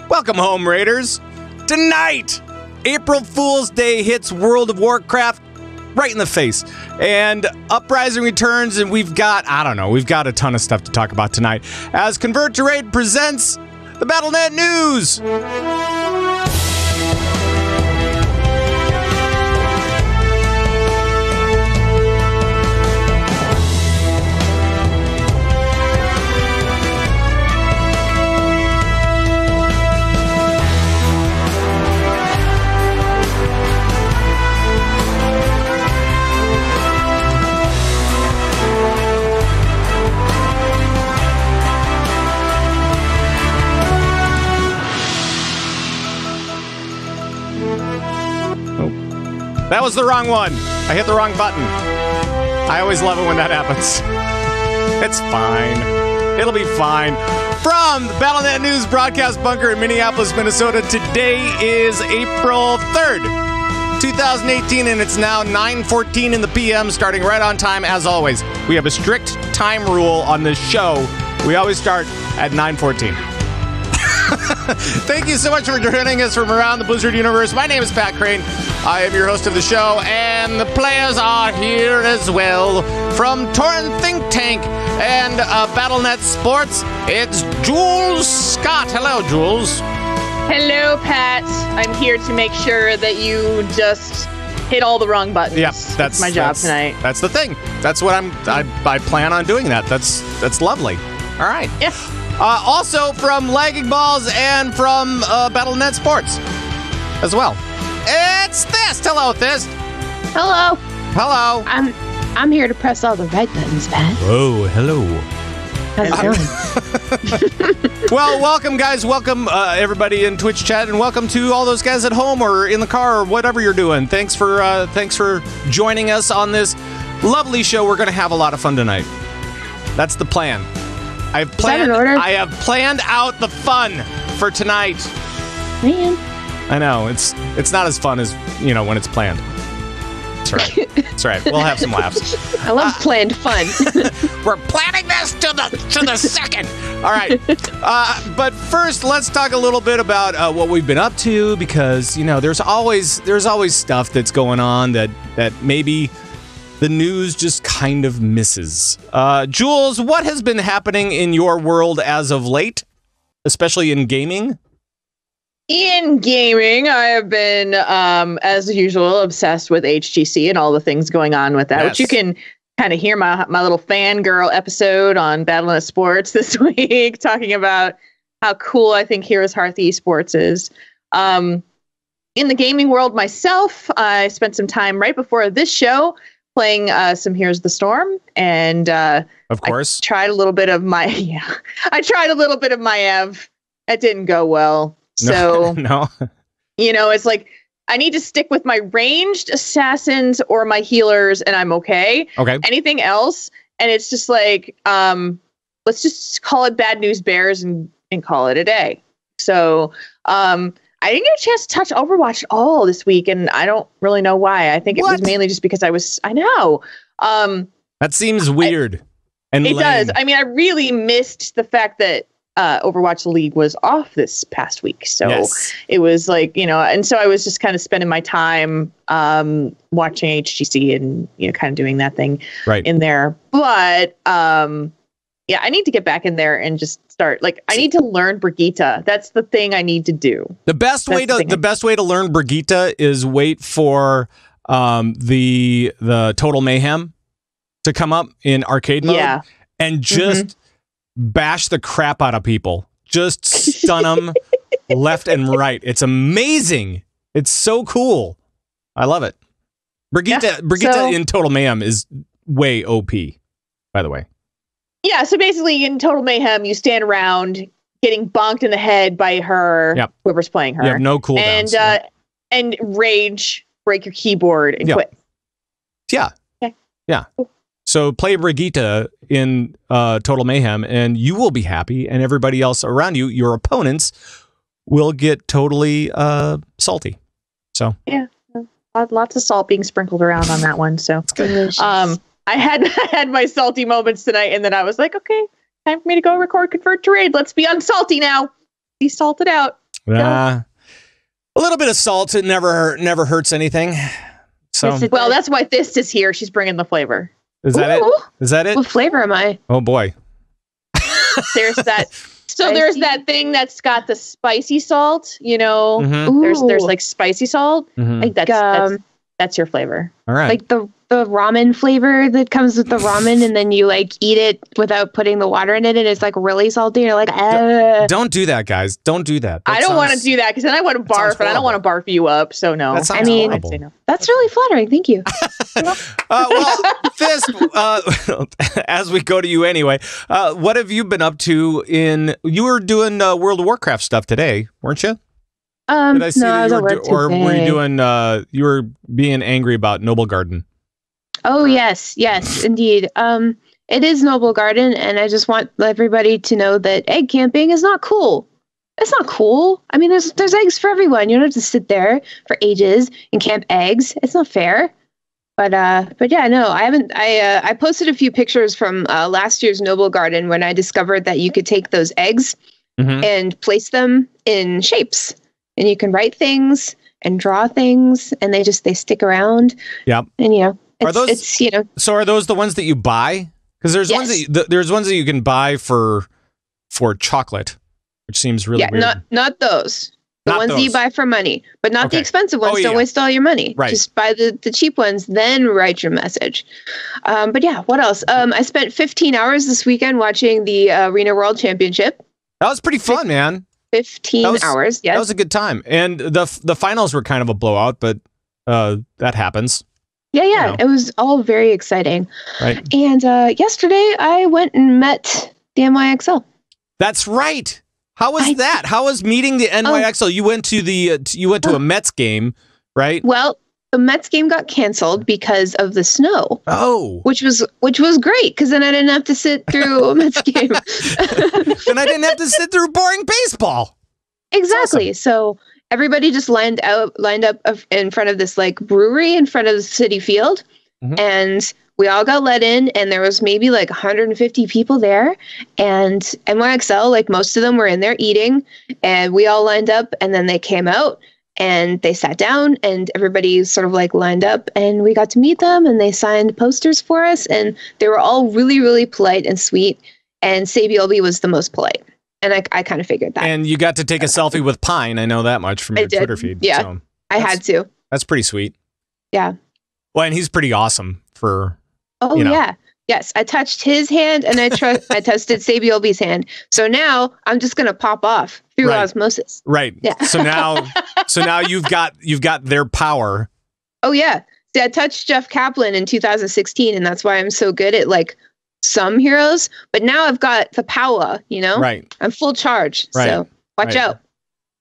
Welcome home, Raiders. Tonight, April Fool's Day hits World of Warcraft right in the face. And Uprising returns, and we've got a ton of stuff to talk about tonight as Convert to Raid presents the Battlenet News. That was the wrong one. I hit the wrong button. I always love it when that happens. It's fine. It'll be fine. From the Battlenet News broadcast bunker in Minneapolis, Minnesota, today is April 3rd, 2018, and it's now 9:14 in the p.m., starting right on time as always. We have a strict time rule on this show. We always start at 9:14. Thank you so much for joining us from around the Blizzard universe. My name is Pat Crane. I am your host of the show, and the players are here as well. From Tauren Think Tank and Battlenet Sports, it's Jules Scott. Hello, Jules. Hello, Pat. I'm here to make sure that you just hit all the wrong buttons. Yep, that's my job tonight. That's the thing. That's what I plan on doing that. That's lovely. All right. Yeah. Also from Lagging Balls and from Battlenet Sports as well. It's Thyst. Hello, Thyst. Hello. Hello. I'm here to press all the right buttons, Pat. Oh, hello. How's it going? Well, welcome, guys. Welcome, everybody in Twitch chat, and welcome to all those guys at home or in the car or whatever you're doing. Thanks for joining us on this lovely show. We're going to have a lot of fun tonight. That's the plan. I have planned out the fun for tonight. Man. I know it's not as fun as when it's planned. That's right. That's right. We'll have some laughs. I love planned fun. We're planning this to the second. All right. But first, let's talk a little bit about what we've been up to, because there's always stuff that's going on that maybe the news just kind of misses. Jules, what has been happening in your world as of late, especially in gaming? In gaming, I have been, as usual, obsessed with HGC and all the things going on with that, Yes. which you can kind of hear my little fangirl episode on Battlenet Sports this week, talking about how cool I think Heroes Hearth Esports is. In the gaming world myself, I spent some time right before this show playing some Heroes of the Storm, and Of course. I tried a little bit of my Ev. That didn't go well. So, no. It's like I need to stick with my ranged assassins or my healers, and I'm okay. Okay. Anything else, and it's just like, let's just call it Bad News Bears and call it a day. So, I didn't get a chance to touch Overwatch at all this week, and I don't really know why. I think it was mainly just because I know. That seems weird. And it lame. does. I mean, I really missed the fact that Overwatch League was off this past week. So Yes. It was like, and so I was just kind of spending my time watching HGC and, kind of doing that thing Right. in there. But yeah, I need to get back in there and just start. I need to learn Brigitte. That's the thing I need to do. The best way to learn Brigitte is wait for the Total Mayhem to come up in arcade mode, and just bash the crap out of people. Just stun them left and right. It's amazing. It's so cool. I love it. Brigitte in Total Mayhem is way OP, by the way. Yeah, so basically in Total Mayhem, you stand around getting bonked in the head by her, whoever's playing her. You have no cooldowns. And rage, break your keyboard, and quit. Yeah. Okay. Yeah. So play Brigitte in Total Mayhem, and you will be happy, and everybody else around you, your opponents, will get totally salty. So yeah, lots of salt being sprinkled around on that one. So I had my salty moments tonight, and then I was like, okay, time for me to go record Convert to Raid. Let's be unsalty now. Be salted out. A little bit of salt, it never hurts anything. So, well, that's why Thyst is here. She's bringing the flavor. Is that it? Is that it? What flavor am I? Oh boy. There's that. So there's that thing that's got the spicy salt. You know, Mm-hmm. there's like spicy salt. Mhm. I think that's your flavor. All right. Like the ramen flavor that comes with the ramen, and then you like eat it without putting the water in it, and it's like really salty. And you're like, Don't do that, guys. Don't do that. I don't want to do that because then I want to barf, and I don't want to barf you up. So no. That sounds I mean, horrible. I'd say no. that's really flattering. Thank you. Well, Thyst, as we go to you anyway, what have you been up to you were doing World of Warcraft stuff today, weren't you? Did I see no, I that was you at were work or were you today. doing, you were being angry about Noble Garden? Oh yes, indeed. It is Noble Garden, and I just want everybody to know that egg camping is not cool. It's not cool. I mean, there's eggs for everyone. You don't have to sit there for ages and camp eggs. It's not fair. But yeah, no, I haven't. I posted a few pictures from last year's Noble Garden when I discovered that you could take those eggs and place them in shapes, and you can write things and draw things, and they stick around. Yep. And So are those the ones that you buy? Because there's ones that you can buy for chocolate, which seems really weird. Not those. The ones that you buy for money, but not the expensive ones. Don't waste all your money. Right. Just buy the cheap ones, then write your message. But yeah, what else? I spent 15 hours this weekend watching the Arena World Championship. That was pretty fun, man. 15 hours, yes. That was a good time. And the finals were kind of a blowout, but that happens. Yeah, You know. it was all very exciting. Right. And yesterday I went and met the NYXL. That's right. How was that? How was meeting the NYXL? You went to a Mets game, right? Well, the Mets game got canceled because of the snow. Oh, which was great because then I didn't have to sit through a Mets game. and I didn't have to sit through boring baseball. Exactly. Awesome. So everybody just lined up in front of this like brewery in front of the city field, and we all got let in, and there was maybe like 150 people there, and NYXL, like most of them were in there eating, and we all lined up, and then they came out and they sat down, and everybody sort of like lined up, and we got to meet them, and they signed posters for us, and they were all really, really polite and sweet, and Sabiolby was the most polite. And I kind of figured that. And you got to take a selfie with Pine. I know that much from your Twitter feed. Yeah, so I had to. That's pretty sweet. Yeah. Well, and he's pretty awesome for. Oh, yeah. Yes. I touched his hand and I tested Sabiolby's hand. So now I'm just going to pop off through osmosis. Right. Yeah. So now you've got their power. Oh, yeah. See, I touched Jeff Kaplan in 2016, and that's why I'm so good at like some heroes. But now I've got the power, you know? Right. I'm full charge. Right. So watch out.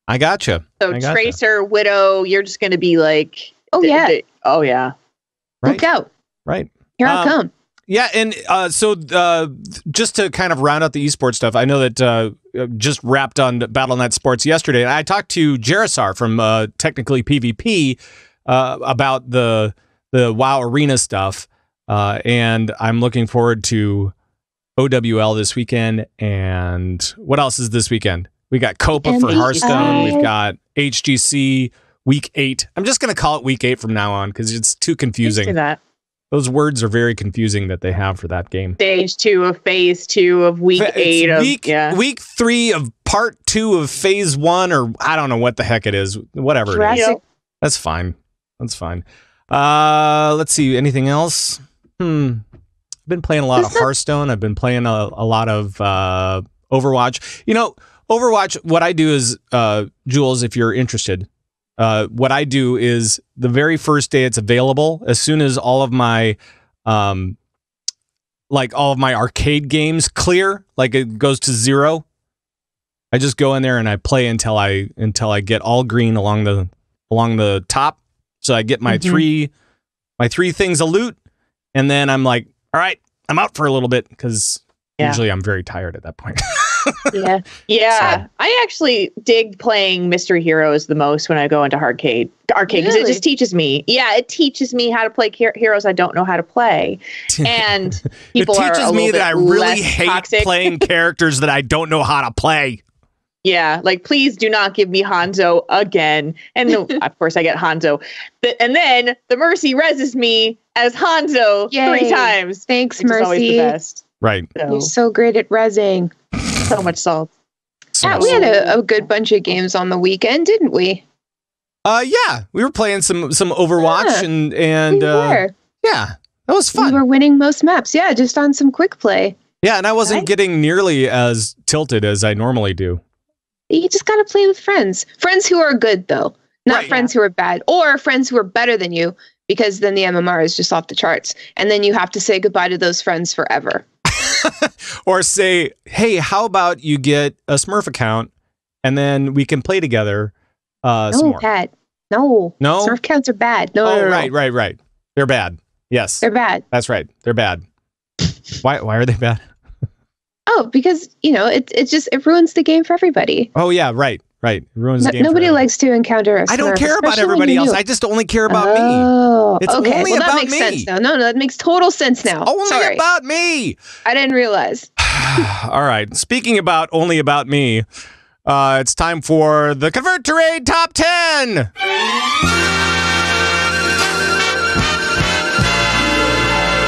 I gotcha. So Tracer, Widow, you're just going to be like. Oh, yeah. Oh, yeah. Right. Look out. Right. Here I come. Yeah, and so just to kind of round out the esports stuff, I know that just wrapped on Battlenet Sports yesterday, and I talked to Jarisar from Technically PvP about the WoW Arena stuff, and I'm looking forward to OWL this weekend. And what else is this weekend? We got Copa for Hearthstone. We've got HGC Week 8. I'm just going to call it Week 8 from now on because it's too confusing. Do that. Those words are very confusing that they have for that game. Stage 2 of Phase 2 of Week 8 of Week 3 of Part 2 of Phase 1, or I don't know what the heck it is. Whatever it is. That's fine. That's fine. Let's see. Anything else? I've been playing a lot of Hearthstone. I've been playing a lot of Overwatch. You know, Overwatch, what I do is, Jules, if you're interested, what I do is the very first day it's available, as soon as all of my arcade games clear, like it goes to 0, I just go in there and I play until I get all green along the top. So I get my three things of loot, and then I'm like, all right, I'm out for a little bit because usually I'm very tired at that point. Yeah. I actually dig playing Mystery Heroes the most when I go into arcade because it just teaches me. Yeah, it teaches me how to play heroes I don't know how to play, and people it teaches me that I really hate toxic. playing characters that I don't know how to play. Yeah, like please do not give me Hanzo again. And of course I get Hanzo. And then the Mercy reses me as Hanzo 3 times. Thanks, which Mercy. is always the best. Right. You're so great at resing. So much salt. Yeah, we had a good bunch of games on the weekend, didn't we? Yeah, we were playing some Overwatch and we were. Yeah, that was fun. We were winning most maps. Yeah, just on some quick play. Yeah, and I wasn't getting nearly as tilted as I normally do. You just got to play with friends. Friends who are good, though. Not friends who are bad. Or friends who are better than you, because then the MMR is just off the charts. And then you have to say goodbye to those friends forever. Or say, hey, how about you get a Smurf account, and then we can play together some more. Pat. No. No? Smurf accounts are bad. No, no. Right. They're bad. Yes. They're bad. That's right. They're bad. Why are they bad? Oh, because, it ruins the game for everybody. Oh, yeah, right. It ruins the game. Nobody likes to encounter a Smurf. I don't care about everybody else. I just only care about me. It's okay. only Well, that about makes me. sense now. No, that makes total sense now. Only about me. I didn't realize. All right. Speaking about only about me, it's time for the Convert to Raid Top 10.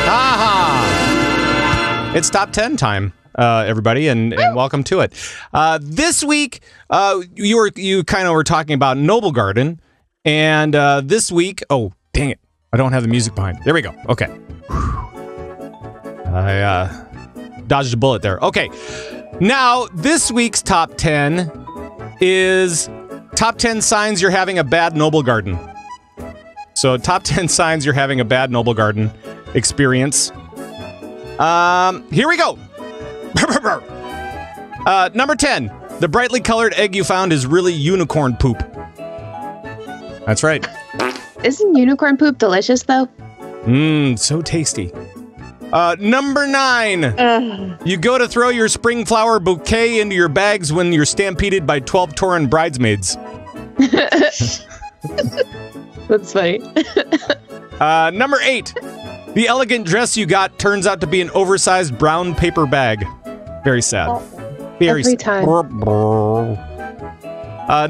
Aha! It's top 10 time, everybody, and welcome to it. This week, you kind of were talking about Noble Garden, and this week, oh, dang it, I don't have the music behind. There we go. Okay. I dodged a bullet there. Okay. Now, this week's top 10 is top 10 signs you're having a bad Noble Garden. So, top 10 signs you're having a bad Noble Garden experience. Here we go. Number 10. The brightly colored egg you found is really unicorn poop. That's right. Isn't unicorn poop delicious, though? So tasty. Number 9. You go to throw your spring flower bouquet into your bags when you're stampeded by 12 Tauren bridesmaids. That's funny. Number 8. The elegant dress you got turns out to be an oversized brown paper bag. Very sad. Very Every time.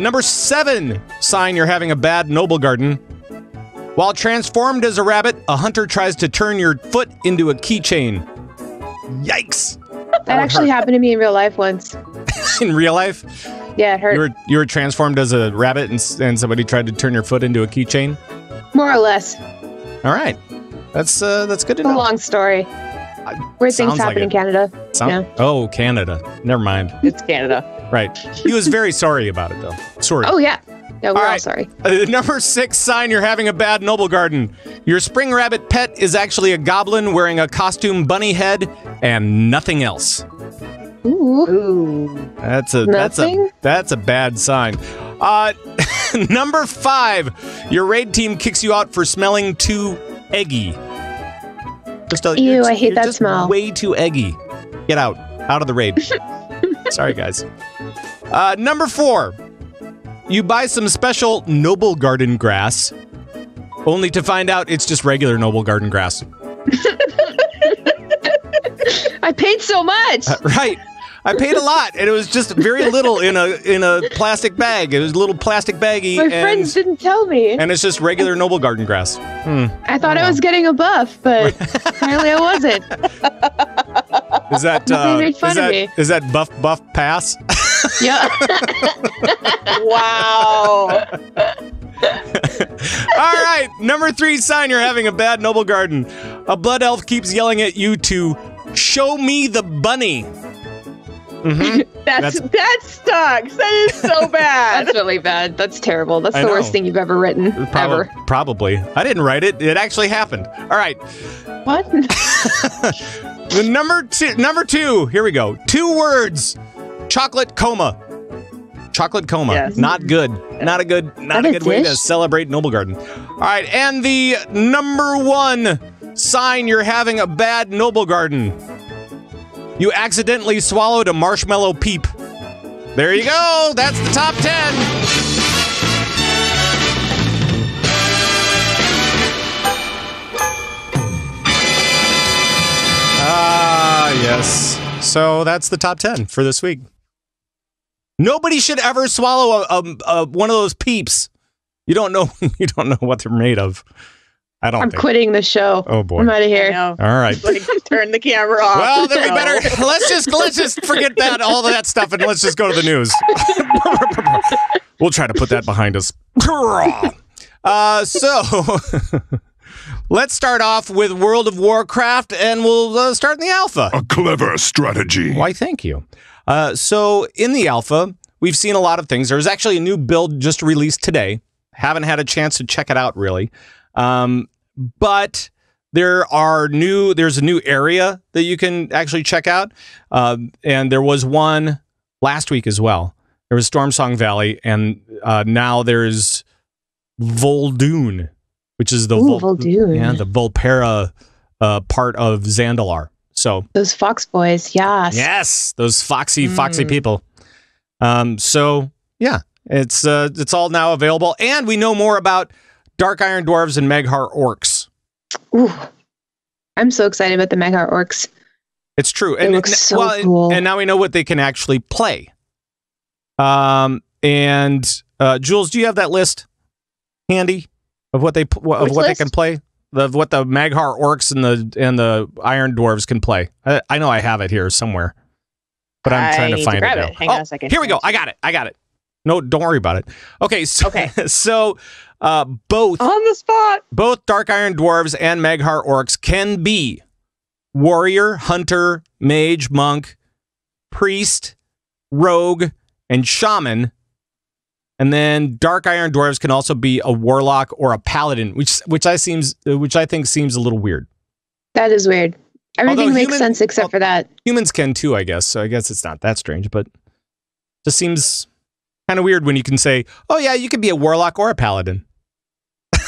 Number 7 sign you're having a bad Noble Garden. While transformed as a rabbit, a hunter tries to turn your foot into a keychain. Yikes! That actually happened to me in real life once. In real life? Yeah, it hurt. You were transformed as a rabbit and somebody tried to turn your foot into a keychain? More or less. All right. That's good to know. It's a long story. Weird things happen in Canada. Oh, Canada. Never mind. It's Canada. Right. He was very sorry about it, though. Sorry. Oh, yeah. Yeah, we're all sorry. Number 6 sign you're having a bad Noble Garden. Your spring rabbit pet is actually a goblin wearing a costume bunny head and nothing else. Ooh. That's a bad sign. Number 5, your raid team kicks you out for smelling too eggy. Ew, I hate that smell. Way too eggy. Get out of the raid. Sorry, guys. Number 4. You buy some special Noble Garden grass, only to find out it's just regular Noble Garden grass. I paid so much. Right. I paid a lot, and it was just very little in a plastic bag. It was a little plastic baggie. My friends didn't tell me. And it's just regular Noble Garden grass. I thought I was getting a buff, but apparently I wasn't. Is that they made fun of me. Is that buff pass? Yeah. Wow. All right. Number 3 sign you're having a bad Noble Garden. A blood elf keeps yelling at you to show me the bunny. Mm-hmm. That sucks. That is so bad. That's really bad. That's terrible. That's the worst thing you've ever written. Ever. Probably. I didn't write it. It actually happened. All right. What? The number 2. Here we go. 2 words. Chocolate coma. Chocolate coma. Yes. Not good. Not a good way to celebrate Noble Garden. All right. And the number 1 sign you're having a bad Noble Garden. You accidentally swallowed a marshmallow peep. There you go. That's the top 10. Yes. So that's the top 10 for this week. Nobody should ever swallow one of those peeps. You don't know. You don't know what they're made of. I'm quitting the show. Oh boy, I'm out of here. All right, turn the camera off. Well, then we better let's just forget all that stuff and let's just go to the news. We'll try to put that behind us. So let's start off with World of Warcraft, and we'll start in the alpha. A clever strategy. Why, thank you. So in the alpha, we've seen a lot of things. There's actually a new build just released today. Haven't had a chance to check it out really. But there's a new area that you can actually check out. And there was one last week as well. There was Stormsong Valley, and now there's Vol'dun, which is the Vol'dun. The Volpera part of Zandalar. So those fox boys, yes, those foxy people. So yeah, it's all now available, and we know more about Dark Iron Dwarves and Mag'har Orcs. Ooh, I'm so excited about the Mag'har Orcs. It's true. It looks so cool. And now we know what they can actually play. Jules, do you have that list handy of what they can play? Of what the Mag'har Orcs and the Iron Dwarves can play. I know I have it here somewhere, but I'm trying to find it now. Hang on a second. Here we go. I got it. No, don't worry about it. Okay. So both on the spot. Both Dark Iron Dwarves and Mag'har Orcs can be warrior, hunter, mage, monk, priest, rogue, and shaman. And then Dark Iron Dwarves can also be a warlock or a paladin, which I think seems a little weird. That is weird. Everything makes sense except for that. Humans can too, I guess. So I guess it's not that strange, but just seems kind of weird when you can say, "Oh yeah, you can be a warlock or a paladin."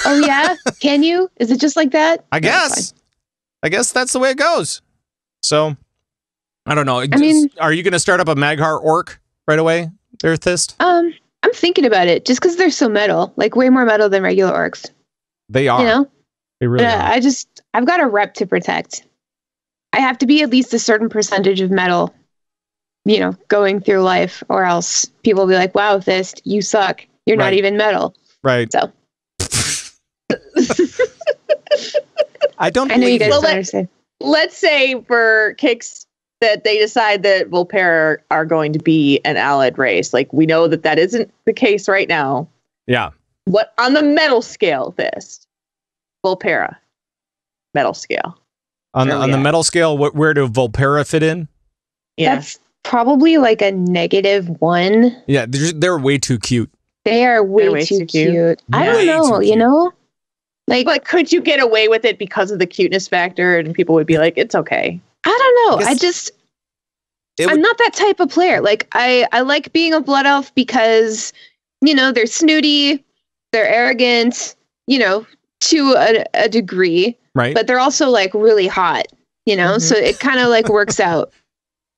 Oh yeah, can you? Is it just like that? I guess that's the way it goes. So I don't know. Are you going to start up a Mag'har Orc right away, there, Thyst? I'm thinking about it just because they're so metal, like way more metal than regular orcs. They are. You know? They really are. I've got a rep to protect. I have to be at least a certain percentage of metal, going through life, or else people will be like, wow, Thyst, you suck. You're not even metal. Right. So. I don't know you guys don't understand. Let's say for kicks that they decide that Volpera are going to be an allied race. Like, we know that isn't the case right now. Yeah. What on the metal scale, Thyst? Volpera. Metal scale. On the metal scale, where do Volpera fit in? Yeah. That's probably like a -1. Yeah, they're way too cute. They are way too cute. I don't know, But could you get away with it because of the cuteness factor, and people would be like, it's okay? I don't know. I'm not that type of player. Like, I like being a blood elf because, they're snooty, they're arrogant, to a degree. Right. But they're also like really hot, so it kind of like works out.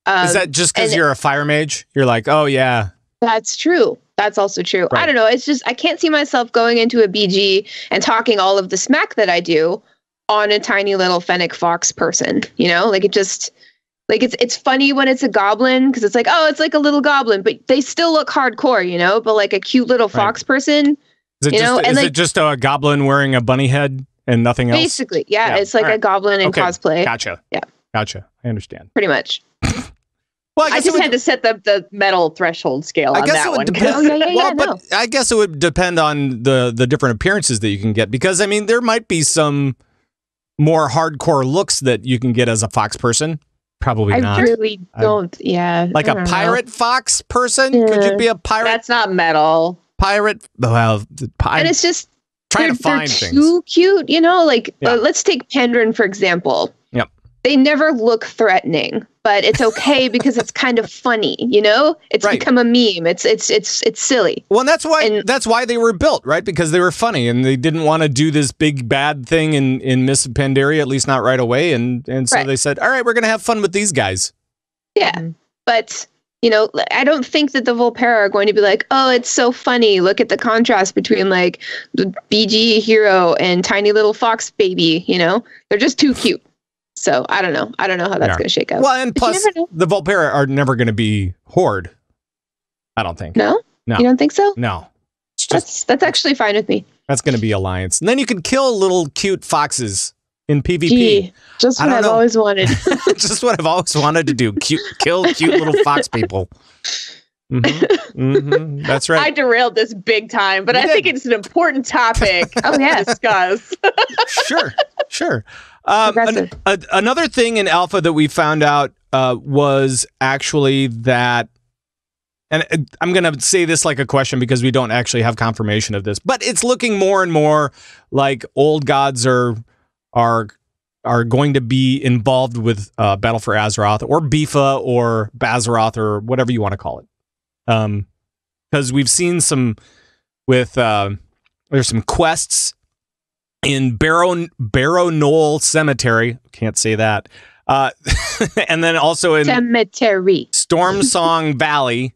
Is that just because you're a fire mage? You're like, oh yeah. That's true. That's also true. Right. I don't know. It's just, I can't see myself going into a BG and talking all of the smack that I do on a tiny little fennec fox person, it's funny when it's a goblin because it's like, oh, it's like a little goblin, but they still look hardcore, but like a cute little fox person, is it just a goblin wearing a bunny head and nothing else? Basically. Yeah. It's like a goblin in cosplay. Gotcha. Yeah. Gotcha. I understand. Pretty much. Well, I just had to set the metal threshold scale on that one. But I guess it would depend on the different appearances that you can get, because there might be some more hardcore looks that you can get as a fox person. Probably not. I really don't. Like a pirate fox person? Yeah. Could you be a pirate? That's not metal. Pirate. Well, and it's just trying to find things. Too cute, let's take Pendrin for example. Yep. They never look threatening, but it's okay because it's kind of funny, It's become a meme. It's silly. Well, and that's why they were built, right? Because they were funny and they didn't want to do this big bad thing in Miss Pandaria, at least not right away. And so they said, all right, we're going to have fun with these guys. Yeah. But, I don't think that the Volpera are going to be like, oh, it's so funny. Look at the contrast between like the BG hero and tiny little fox baby, They're just too cute. So I don't know. I don't know how that's going to shake out. Well, and plus the Volpera are never going to be Horde. I don't think. No? No. You don't think so? No. It's That's actually fine with me. That's going to be Alliance. And then you can kill little cute foxes in PvP. Gee, just what I've always wanted. Just what I've always wanted to do. Kill cute little fox people. That's right. I derailed this big time, but I think it's an important topic to discuss. Sure. Another thing in alpha that we found out was actually that, and I'm going to say this like a question because we don't actually have confirmation of this, but it's looking more and more like old gods are going to be involved with Battle for Azeroth or Bifa or Bazaroth or whatever you want to call it. Because we've seen some with there's some quests in Barrow Knoll Cemetery. Can't say that. And then also in Cemetery. Stormsong Valley.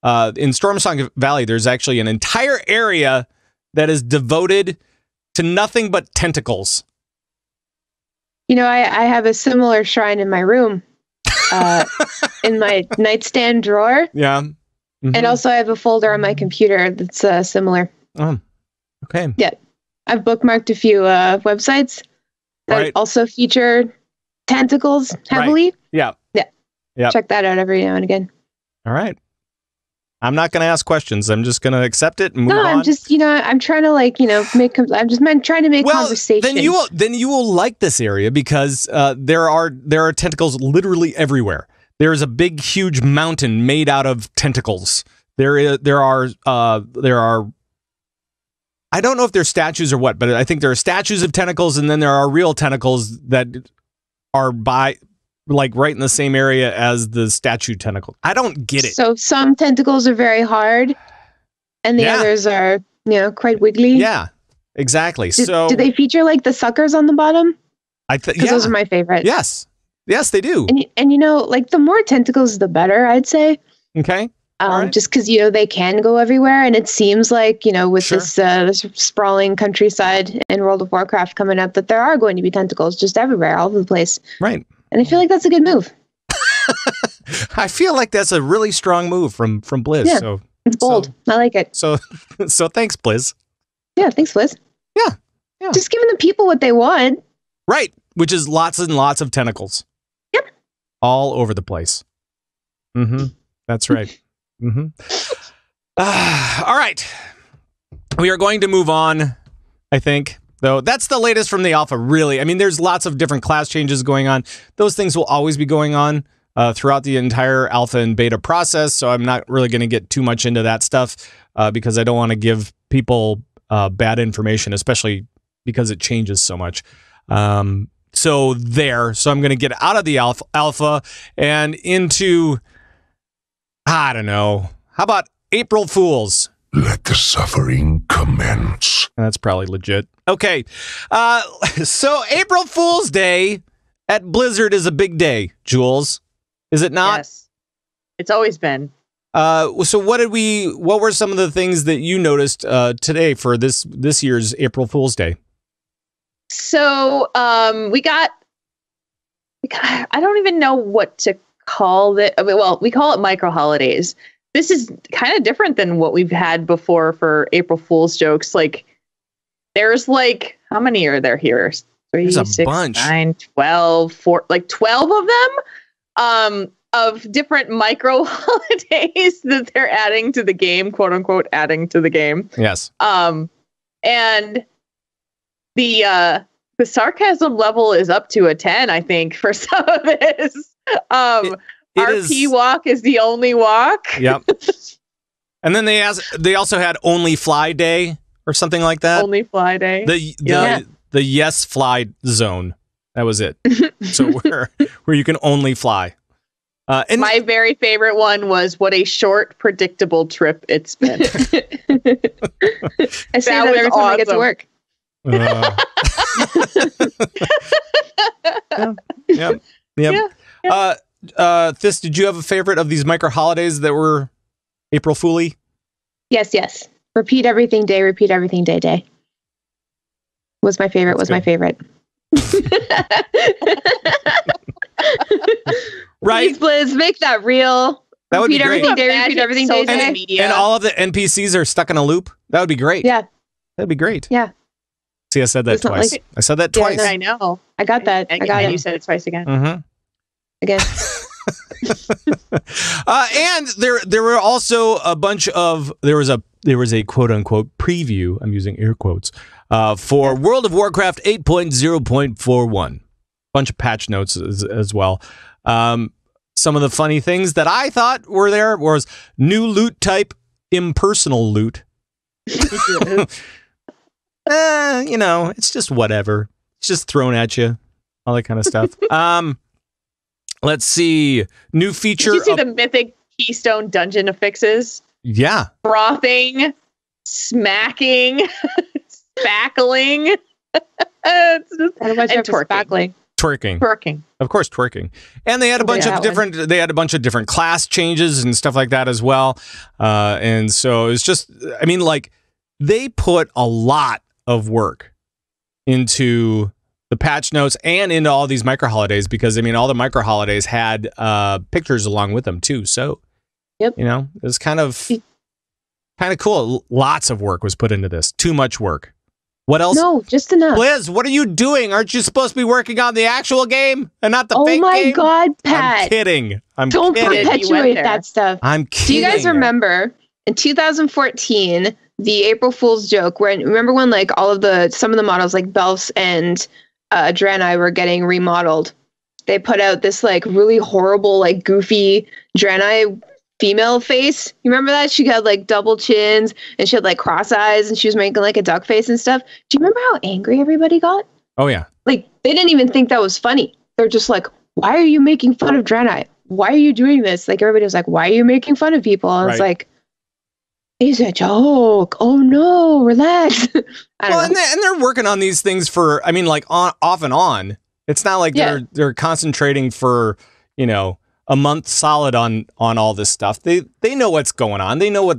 In Stormsong Valley, there's actually an entire area that is devoted to nothing but tentacles. You know, I have a similar shrine in my room, in my nightstand drawer. Yeah. And also I have a folder on my computer that's similar. Oh, okay. Yeah. I've bookmarked a few websites that also feature tentacles heavily. Right. Yeah. Check that out every now and again. All right. I'm not going to ask questions. I'm just going to accept it and move on. I'm just, I'm trying to trying to make conversation. Then you will like this area because there are tentacles literally everywhere. There is a big, huge mountain made out of tentacles. There are. I don't know if they're statues or what, but I think there are statues of tentacles, and then there are real tentacles that are right in the same area as the statue tentacle. I don't get it. So some tentacles are very hard, and the others are, quite wiggly. Yeah, exactly. Do they feature like the suckers on the bottom? Because those are my favorite. Yes, they do. And like the more tentacles, the better, I'd say. Okay. Just because they can go everywhere, and it seems like with this sprawling countryside in World of Warcraft coming up, that there are going to be tentacles just everywhere, all over the place. Right. And I feel like that's a good move. I feel like that's a really strong move from Blizz. Yeah, so it's bold. I like it. So thanks, Blizz. Yeah, thanks, Blizz. Yeah. Just giving the people what they want. Right, which is lots and lots of tentacles. Yep. All over the place. That's right. All right. We are going to move on, I think. Though that's the latest from the alpha, really. I mean, there's lots of different class changes going on. Those things will always be going on throughout the entire alpha and beta process, so I'm not really going to get too much into that stuff because I don't want to give people bad information, especially because it changes so much. So I'm going to get out of the alpha and into, I don't know, how about April Fools? Let the suffering commence. That's probably legit. Okay. So April Fool's Day at Blizzard is a big day, Jules. Is it not? Yes. It's always been. So what were some of the things that you noticed today for this year's April Fool's Day? So we got I don't even know what to call it. I mean, well, we call it micro holidays. This is kind of different than what we've had before for April Fool's jokes. Like, there's how many are there here? 3, 6, bunch. 9, 12, 12 of them, of different micro holidays that they're adding to the game, quote unquote, adding to the game. Yes. And the sarcasm level is up to a 10, I think, for some of this. RP walk is the only walk. Yep. And then they also had only fly day or something like that. Only fly day. The yes fly zone. That was it. So where you can only fly. And my very favorite one was what a short, predictable trip it's been. I say that every time I get to work. Yep. Thyst, did you have a favorite of these micro holidays that were April Fooly? Yes. Repeat everything day day. Was my favorite. Right. Please, Blizz, make that real. That would be Repeat great. everything day, repeat Magic everything social day. media. And all of the NPCs are stuck in a loop. That would be great. Yeah. That'd be great. Yeah. See, I said that It's not twice. like- I said that Yeah, twice. I know. I got that. I got And you it. said it twice again. Mm-hmm. Again. And there were also a bunch of there was a quote unquote preview. I'm using air quotes for World of Warcraft 8.0.41. Bunch of patch notes as well. Some of the funny things that I thought were there was new loot type, impersonal loot. It's just whatever. It's just thrown at you, all that kind of stuff. Let's see. New feature. Did you see the mythic Keystone dungeon affixes? Yeah. Frothing, smacking, spackling. It's just, Gotta watch and out for spackling. Twerking. Of course, twerking. And they had a bunch of different class changes and stuff like that as well. And so it's just, I mean, like, they put a lot of work into the patch notes and into all these micro holidays because, I mean, all the micro holidays had pictures along with them too. So, yep. It's kind of cool. Lots of work was put into this. Too much work. What else? No, just enough. Liz, what are you doing? Aren't you supposed to be working on the actual game and not the fake game? Oh my God, Pat. I'm kidding. Don't kidding. perpetuate that stuff. I'm kidding. Do you guys remember in 2014, the April Fool's joke, remember when like some of the models like Belfs and Draenei were getting remodeled? They put out this like really horrible, like goofy Draenei female face. You remember that? She had like double chins and she had like cross eyes and she was making like a duck face and stuff. Do you remember how angry everybody got? Oh yeah. Like they didn't even think that was funny. They're just like, why are you making fun of Draenei? Why are you doing this? Like everybody was like, why are you making fun of people? And it's like, it's a joke. Oh no, relax. I don't know. And they're working on these things for, I mean, like off and on. It's not like they're concentrating for, a month solid on all this stuff. They know what's going on. They know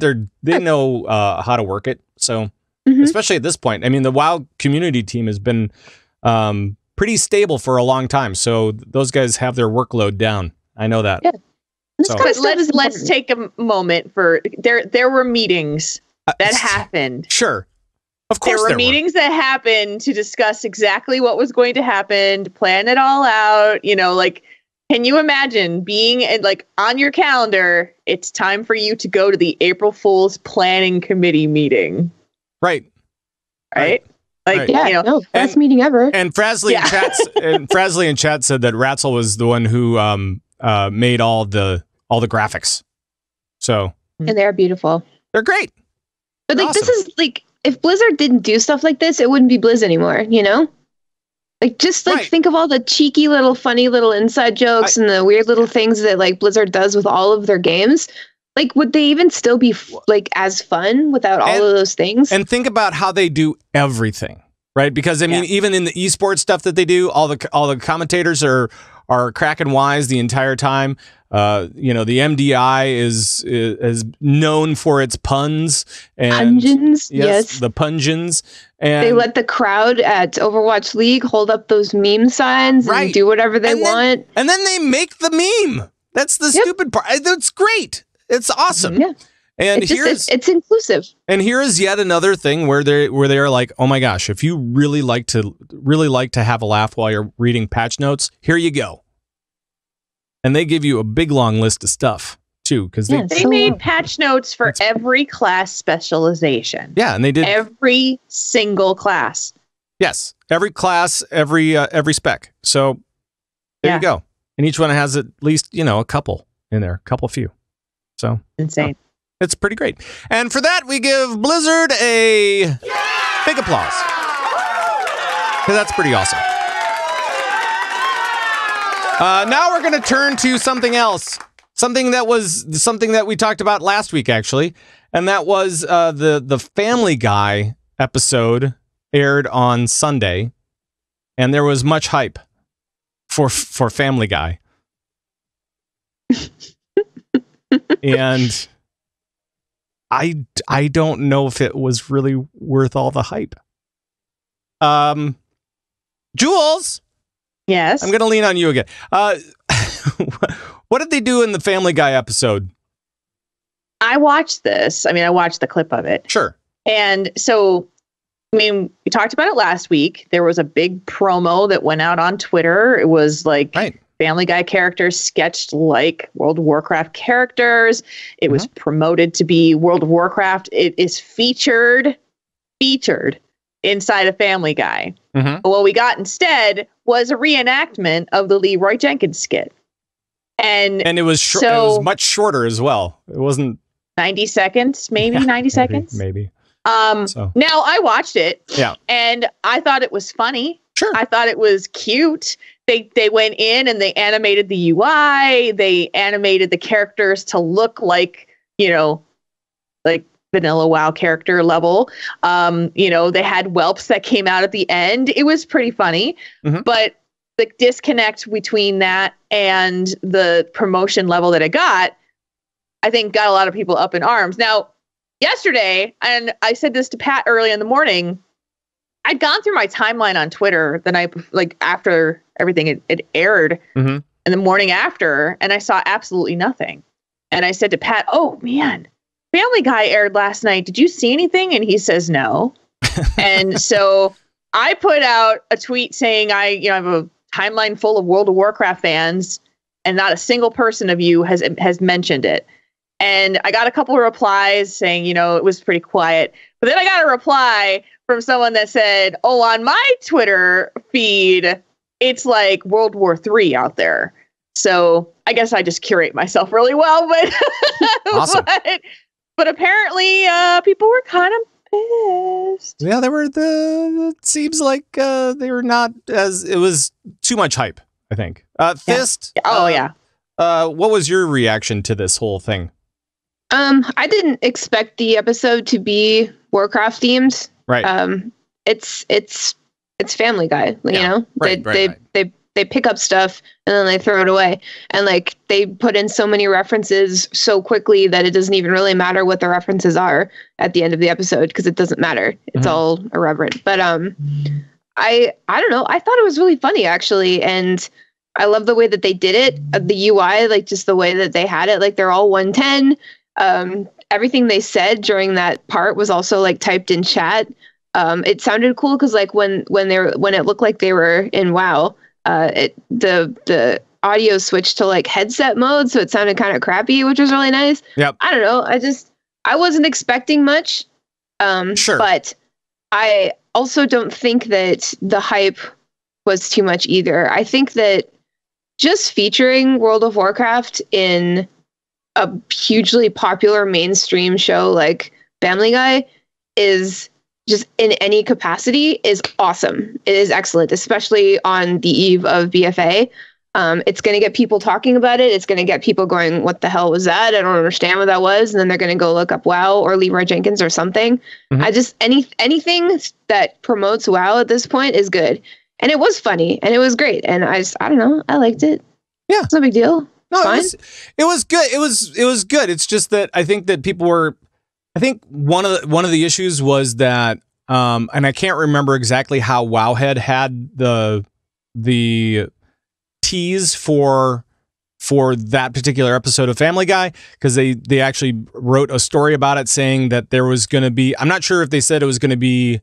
they know how to work it. So especially at this point, I mean, the WoW community team has been pretty stable for a long time. So those guys have their workload down. I know that. Yeah. So. But let's take a moment for there were meetings that happened. Sure. Of course there were meetings that happened to discuss exactly what was going to happen, to plan it all out, like can you imagine being like on your calendar, it's time for you to go to the April Fool's planning committee meeting. Right. Like, best meeting ever. And Frasley in chat said that Ratzel was the one who made all the graphics. So and they're beautiful. They're great. But they're like awesome. This is like if Blizzard didn't do stuff like this, it wouldn't be Blizz anymore, Like just like think of all the cheeky little funny little inside jokes and the weird little things that like Blizzard does with all of their games. Like would they even still be like as fun without all of those things? And think about how they do everything, right? Because I mean, even in the esports stuff that they do, all the commentators are cracking wise the entire time. The MDI is known for its puns and pungeons. Yes, the pungeons. And they let the crowd at Overwatch League hold up those meme signs and do whatever they want. And then they make the meme. That's the stupid part. That's great. It's awesome. Yeah. And it's inclusive. And here is yet another thing where they are like, oh my gosh, if you really like to have a laugh while you're reading patch notes, here you go. And they give you a big long list of stuff too, because they made patch notes for every class specialization. Yeah, and they did every single class. Yes, every class, every spec. So there you go. And each one has at least a couple in there, a few. So insane. It's pretty great. And for that, we give Blizzard a big applause. Because that's pretty awesome. Now we're going to turn to something else. Something that we talked about last week, actually. And that was the Family Guy episode aired on Sunday. And there was much hype for Family Guy. And I don't know if it was really worth all the hype. Jules? Yes? I'm going to lean on you again. What did they do in the Family Guy episode I watched this. I mean, I watched the clip of it. Sure. And so, I mean, we talked about it last week. There was a big promo that went out on Twitter. It was like Family Guy characters sketched like World of Warcraft characters. It was promoted to be World of Warcraft. It is featured inside of Family Guy. But what we got instead was a reenactment of the Leroy Jenkins skit. And it was it was much shorter as well. It wasn't 90 seconds, maybe 90 seconds. Maybe. Now I watched it and I thought it was funny. Sure. I thought it was cute. They went in and they animated the UI. They animated the characters to look like, like vanilla WoW character level. They had whelps that came out at the end. It was pretty funny, but the disconnect between that and the promotion level that it got, I think got a lot of people up in arms. Now, yesterday, and I said this to Pat early in the morning, I'd gone through my timeline on Twitter the night, like after everything it aired in the morning after, and I saw absolutely nothing. And I said to Pat, "Oh man, Family Guy aired last night. Did you see anything?" And he says no. And so I put out a tweet saying I have a timeline full of World of Warcraft fans, and not a single person of you has mentioned it. And I got a couple of replies saying, it was pretty quiet. But then I got a reply from someone that said, "Oh, on my Twitter feed, it's like World War III out there." So I guess I just curate myself really well, but awesome. but apparently people were kind of pissed. Yeah, it seems like they were not it was too much hype, I think. Thyst. Yeah. Oh yeah. What was your reaction to this whole thing? I didn't expect the episode to be Warcraft themed. Right. It's Family Guy, Right. They pick up stuff and then they throw it away. And like they put in so many references so quickly that it doesn't even really matter what the references are at the end of the episode because it doesn't matter. It's all irreverent. But I don't know. I thought it was really funny actually, and I love the way that they did it. The UI, like just the way that they had it, like they're all 110. Everything they said during that part was also like typed in chat. It sounded cool because like when it looked like they were in WoW, the audio switched to like headset mode, so it sounded kind of crappy, which was really nice. Yep. I don't know. I wasn't expecting much. Sure. But I also don't think that the hype was too much either. I think that just featuring World of Warcraft in a hugely popular mainstream show like Family Guy is just in any capacity is awesome. It is excellent, especially on the eve of BFA. It's going to get people talking about it. It's going to get people going, "What the hell was that? I don't understand what that was." And then they're going to go look up WoW or Leroy Jenkins or something. Anything that promotes WoW at this point is good. And it was funny and it was great. And I don't know. I liked it. Yeah. It's no big deal. No, fine. It was good. It was good. It's just that I think that people were. I think one of the issues was that, and I can't remember exactly how Wowhead had the tease for that particular episode of Family Guy, because they actually wrote a story about it saying that there was going to be. I'm not sure if they said it was going to be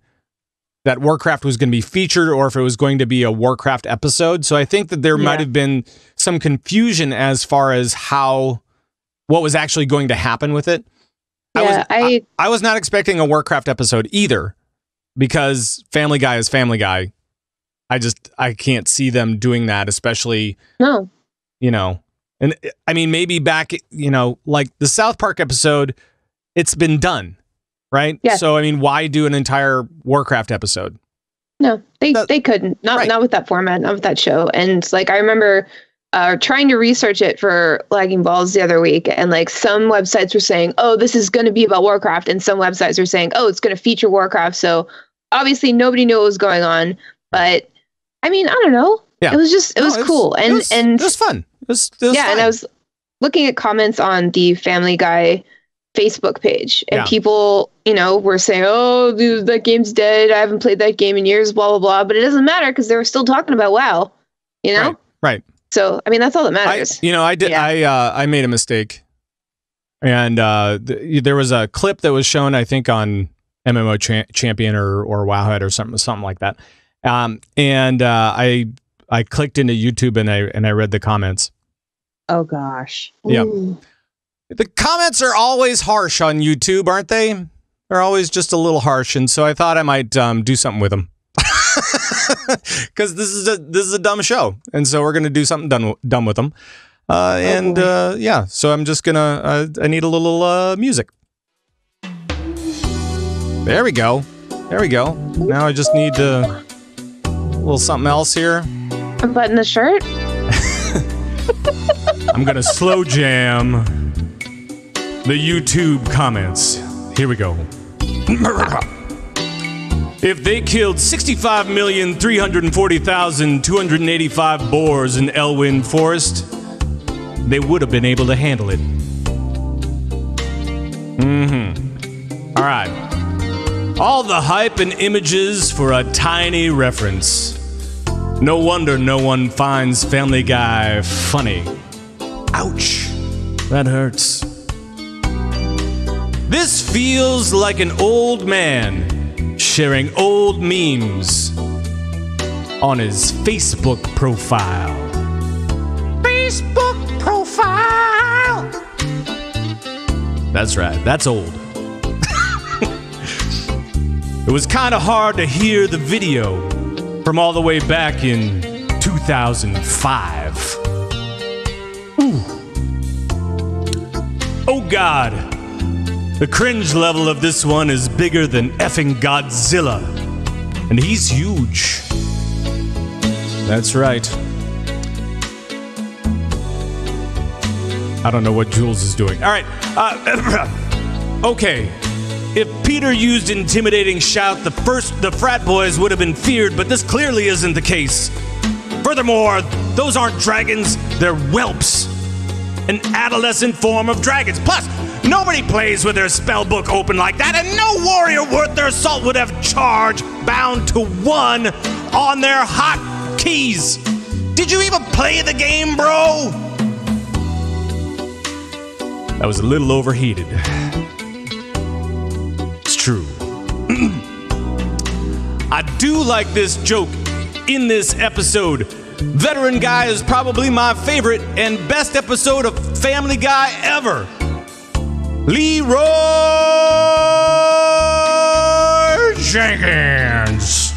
that Warcraft was going to be featured or if it was going to be a Warcraft episode. So I think that there might have been some confusion as far as what was actually going to happen with it. Yeah, I was not expecting a Warcraft episode either, because Family Guy is Family Guy. I can't see them doing that, especially, and I mean, maybe back, like the South Park episode, it's been done. Right. Yeah. So, I mean, why do an entire Warcraft episode? No, they couldn't. Not with that format, not with that show. And like, I remember trying to research it for Lagging Balls the other week. And like some websites were saying, "Oh, this is going to be about Warcraft." And some websites were saying, "Oh, it's going to feature Warcraft." So obviously nobody knew what was going on. But I mean, I don't know. Yeah. It was cool. And it was fun. It was fun. And I was looking at comments on the Family Guy Facebook page, and people, were saying, "Oh, that game's dead. I haven't played that game in years, blah, blah, blah." But it doesn't matter because they were still talking about WoW, Right. So, I mean, that's all that matters. I did. Yeah. I made a mistake. And there was a clip that was shown, I think, on MMO Champion or Wowhead or something like that. And I clicked into YouTube and I read the comments. Oh gosh. Yeah. Ooh. The comments are always harsh on YouTube, aren't they? They're always just a little harsh, and so I thought I might do something with them. Because this is a dumb show, and so we're gonna do something dumb with them. Yeah, so I'm just gonna I need a little music. There we go. Now I just need a little something else here. Unbutton the shirt. I'm gonna slow jam the YouTube comments. Here we go. If they killed 65,340,285 boars in Elwyn Forest, they would have been able to handle it. All right. All the hype and images for a tiny reference. No wonder no one finds Family Guy funny. Ouch. That hurts. This feels like an old man sharing old memes on his Facebook profile. Facebook profile! That's right, that's old. It was kind of hard to hear the video from all the way back in 2005. Ooh. Oh God. The cringe level of this one is bigger than effing Godzilla. And he's huge. That's right. I don't know what Jules is doing. All right. Okay. If Peter used intimidating shout, the frat boys would have been feared, but this clearly isn't the case. Furthermore, those aren't dragons, they're whelps. An adolescent form of dragons. Plus, nobody plays with their spell book open like that, and no warrior worth their salt would have charge bound to one on their hot keys. Did you even play the game, bro? That was a little overheated. It's true. I do like this joke in this episode. Veteran Guy is probably my favorite and best episode of Family Guy ever. Leroy Jenkins.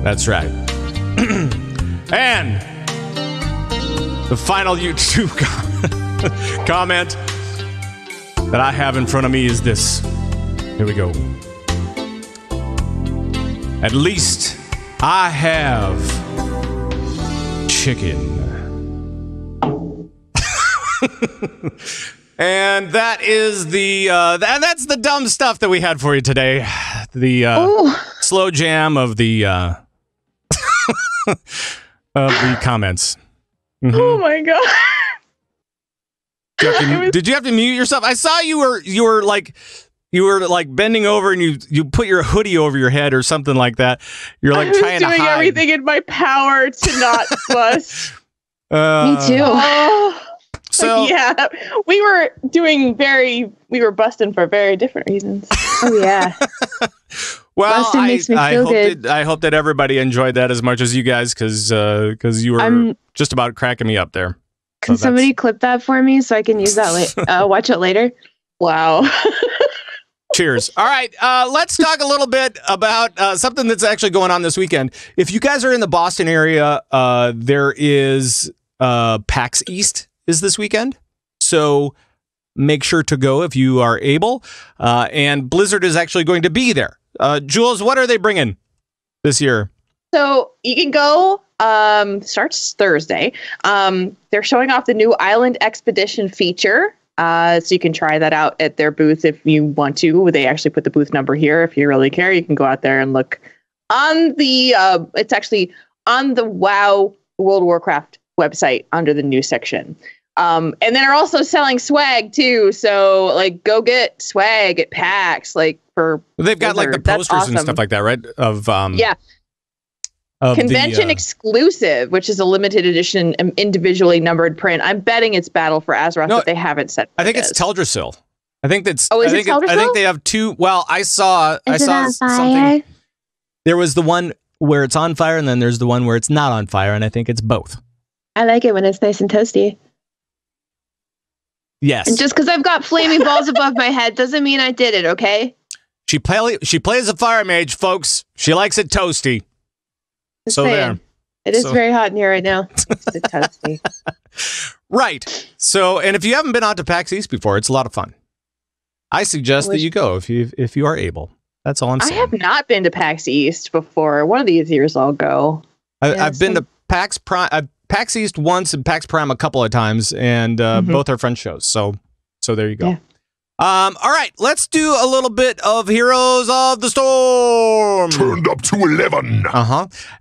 That's right. And the final YouTube comment that I have in front of me is this. Here we go. At least I have chicken. And that is and that's the dumb stuff that we had for you today. The slow jam of the of the comments. Mm-hmm. Oh my God. Did you have to mute yourself? I saw you were like bending over and you put your hoodie over your head or something like that. You're like trying to hide. I was doing everything in my power to not bust. Me too. So yeah, we were busting for very different reasons. Oh yeah. Well, busting makes me feel good. I hope that everybody enjoyed that as much as you guys, because you were just about cracking me up there. Can somebody clip that for me so I can use that watch it later? Wow. Cheers. All right, let's talk a little bit about something that's actually going on this weekend. If you guys are in the Boston area, there is PAX East is this weekend. So make sure to go if you are able. And Blizzard is actually going to be there. Jules, what are they bringing this year? So you can go, starts Thursday. They're showing off the new Island Expedition feature. So you can try that out at their booth if you want to. They actually put the booth number here. If you really care, you can go out there and look on the, it's actually on the WoW World of Warcraft website under the news section. And then they're also selling swag too. So like go get swag at PAX, like for they've got like the posters and stuff like that, right? Of yeah. of convention exclusive, which is a limited edition, individually numbered print. I'm betting it's Battle for Azeroth, but they haven't said. I think it's Teldrassil. I think that's. Oh, is it Teldrassil? I think they have two. Well, I saw something. There was the one where it's on fire, and then there's the one where it's not on fire, and I think it's both. I like it when it's nice and toasty. Yes. And just because I've got flaming balls above my head doesn't mean I did it, okay? She plays a fire mage, folks. She likes it toasty. Just saying. It is very hot in here right now. It's toasty. Right. So, and if you haven't been out to PAX East before, it's a lot of fun. I suggest that you go if you are able. That's all I'm saying. I have not been to PAX East before. One of these years I'll go. I've been to PAX PAX East once and PAX Prime a couple of times, and both are fun shows. So there you go. Yeah. All right, let's do a little bit of Heroes of the Storm. Turned up to 11.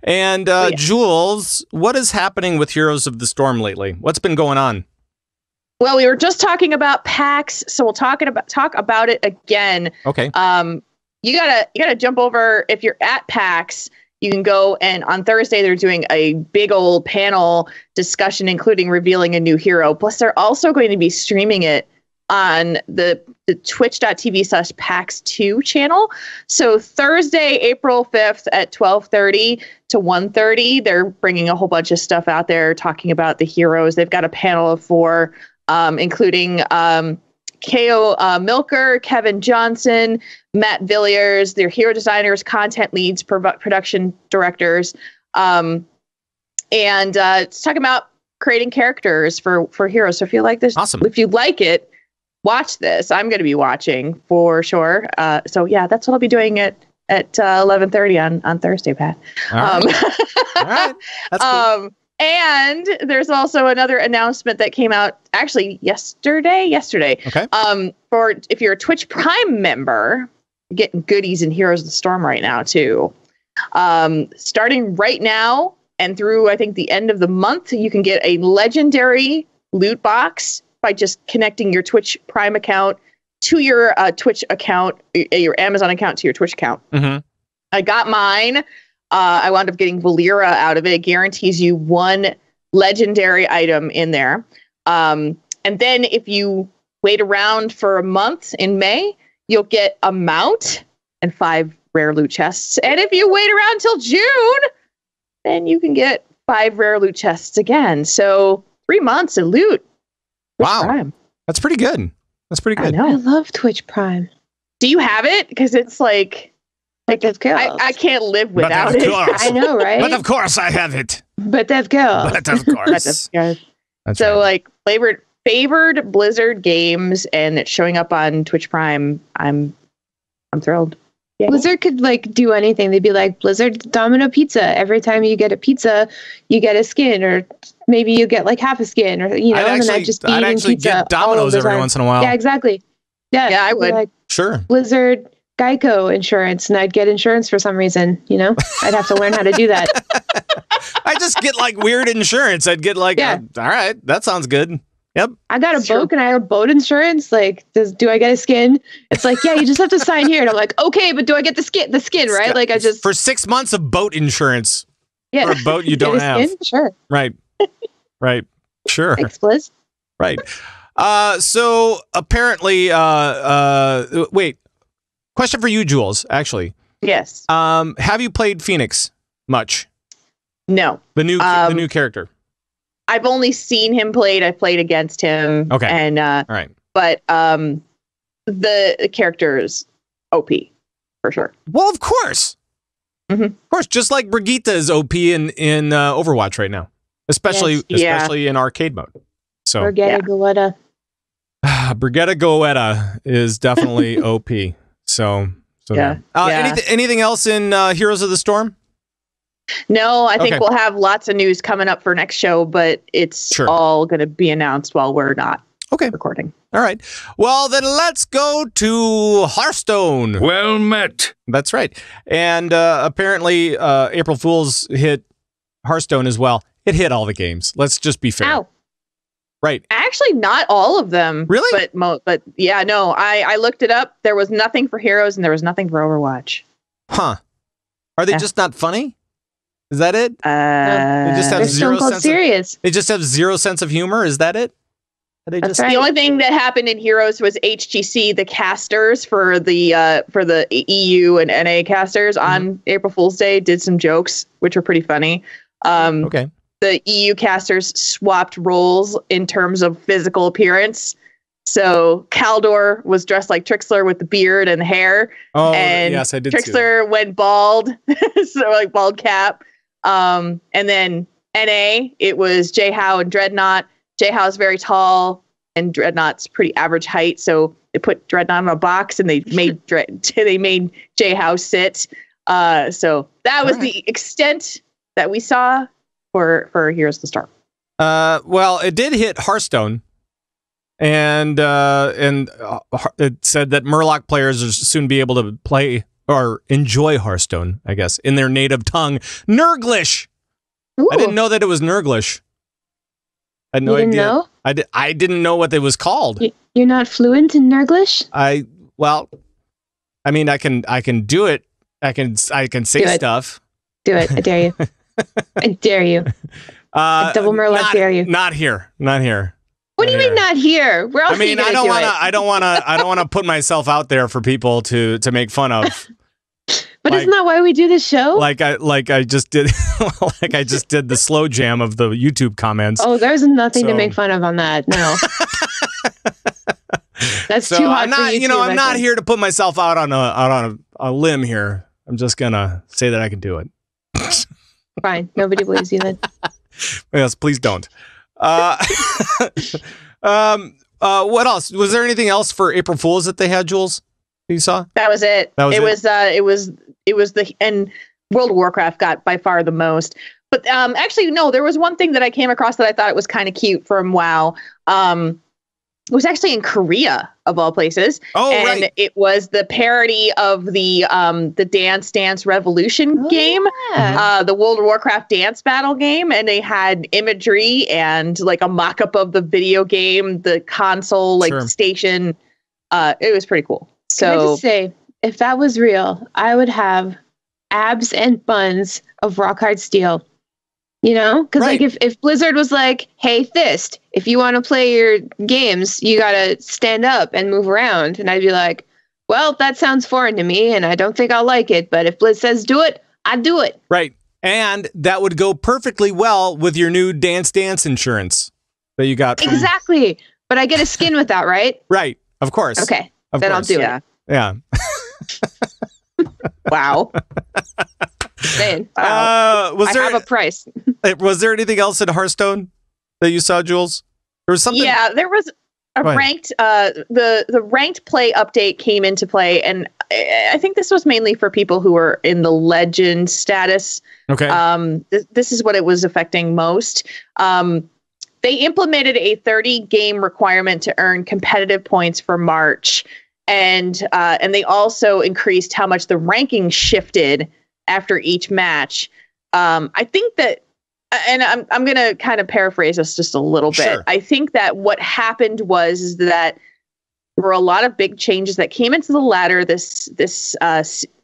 And Jules, what is happening with Heroes of the Storm lately? What's been going on? Well, we were just talking about PAX, so we'll talk about it again. Okay. You gotta jump over. If you're at PAX, you can go, and on Thursday they're doing a big old panel discussion, including revealing a new hero. Plus, they're also going to be streaming it on the twitch.tv/PAX2 channel. So Thursday, April 5th at 12:30 to 1:30, they're bringing a whole bunch of stuff out there talking about the heroes. They've got a panel of 4, including K.O. Milker, Kevin Johnson, Matt Villiers, their hero designers, content leads, production directors. And it's talking about creating characters for heroes. So if you like this, if you like it, watch this. I'm going to be watching for sure. So yeah, that's what I'll be doing at 11:30 on Thursday, Pat. All right. All right. That's cool. And there's also another announcement that came out actually yesterday. Okay. For if you're a Twitch Prime member, you're getting goodies in Heroes of the Storm right now too. Starting right now and through I think the end of the month, you can get a legendary loot box by just connecting your Twitch Prime account to your Twitch account, your Amazon account to your Twitch account. Mm-hmm. I got mine. I wound up getting Valera out of it. It guarantees you 1 legendary item in there. And then if you wait around for a month in May, you'll get a mount and 5 rare loot chests. And if you wait around till June, then you can get 5 rare loot chests again. So 3 months of loot. Wow. Prime. That's pretty good. That's pretty good. I love Twitch Prime. Do you have it? Because it's like I can't live without it. I know, right? But of course I have it. But of course. But of course. That's so right. Like favored Blizzard games, and it's showing up on Twitch Prime. I'm thrilled. Yeah. Blizzard could like do anything. They'd be like, Blizzard Domino Pizza. Every time you get a pizza, you get a skin, or maybe you get like half a skin, or I'd actually get Domino's every once in a while. Yeah, exactly. Yeah, I would. Like, sure. Blizzard Geico insurance, and I'd get insurance for some reason. I'd have to learn how to do that. I just get like weird insurance. I'd get like, all right, that sounds good. Yep. I got a boat and I have boat insurance. Like, do I get a skin? It's like, yeah, you just have to sign here. And I'm like, okay, but do I get the skin? The skin, right? Like, I just for 6 months of boat insurance. Yeah. For a boat you don't have. Skin? Sure. Right. Right. Sure. Thanks, Blizz. Right. So apparently, wait. Question for you, Jules. Actually. Yes. Have you played Phoenix much? No. The new character. I've only seen him played. I played against him. Okay. And all right. But the character's OP for sure. Well, of course. Mm-hmm. Of course, just like Brigitte is OP in Overwatch right now, especially in arcade mode. So Brigitte Goetta. Brigitte Goetta is definitely OP. So yeah. Anything else in Heroes of the Storm? No, I think we'll have lots of news coming up for next show, but it's all going to be announced while we're not recording. All right. Well, then let's go to Hearthstone. Well met. That's right. And apparently April Fool's hit Hearthstone as well. It hit all the games. Let's just be fair. Ow. Right. Actually, not all of them. Really? But yeah, no, I looked it up. There was nothing for Heroes and there was nothing for Overwatch. Huh. Are they just not funny? Is that it? They just have There's zero Stone Cold sense. Serious. They just have zero sense of humor. Is that it? They That's just right. The only thing that happened in Heroes was HGC, the casters for the EU and NA casters on April Fool's Day did some jokes, which were pretty funny. okay. The EU casters swapped roles in terms of physical appearance. So Kaldor was dressed like Trixler with the beard and hair. Oh, and yes, I did. See that. Trixler went bald, so like bald cap. And then NA, it was Jay Howe and Dreadnought. Jay Howe's very tall and Dreadnought's pretty average height, so they put Dreadnought in a box and they made Jay Howe sit. So that was the extent that we saw for Heroes of the Storm. Well, it did hit Hearthstone, and it said that Murloc players will soon be able to play or enjoy Hearthstone, I guess, in their native tongue, Nurglish. Ooh. I didn't know that it was Nurglish. I had no You didn't idea. know? I didn't know what it was called. You're not fluent in Nurglish? I mean, I can do it. I can say Do it. stuff. Do it. I dare you. I dare you. Double Murloc dare you. Not here. What do you mean not here? Where else I mean, are you gonna I don't want to put myself out there for people to make fun of. But isn't that why we do this show? Like I just did the slow jam of the YouTube comments. Oh, there's nothing to make fun of on that. No. That's too hot for YouTube. I'm not here to put myself out on a limb here. I'm just gonna say that I can do it. Fine. Nobody believes you then. Yes, please don't. What else? Was there anything else for April Fools that they had, Jules? You saw? That was it. It was and World of Warcraft got by far the most. But actually, no, there was one thing that I came across that I thought it was kind of cute from WoW. It was actually in Korea, of all places. Oh, and right. It was the parody of the Dance Dance Revolution game, Yeah. the World of Warcraft dance battle game, and they had imagery and like a mock-up of the video game, the console station. It was pretty cool. Can I So just say, if that was real, I would have abs and buns of rock hard steel. You know? Because Right. like if Blizzard was like, hey, Thyst, if you want to play your games, you got to stand up and move around. And I'd be like, well, that sounds foreign to me and I don't think I'll like it. But if Blizz says do it, I do it. Right. And that would go perfectly well with your new Dance Dance insurance that you got. Exactly. But I get a skin with that, right? Right. Of course. Okay. Of Then course. I'll do yeah. it. Yeah. Wow. Saying, wow. Was I there have a price. was there anything else in Hearthstone that you saw, Jules? There was something. Yeah, there was a Go ahead. ranked the ranked play update came into play, and I think this was mainly for people who were in the legend status. Okay. This is what it was affecting most. They implemented a 30 game requirement to earn competitive points for March, and they also increased how much the ranking shifted after each match. I think that, and I'm going to kind of paraphrase this just a little bit. Sure. I think that what happened was that there were a lot of big changes that came into the ladder this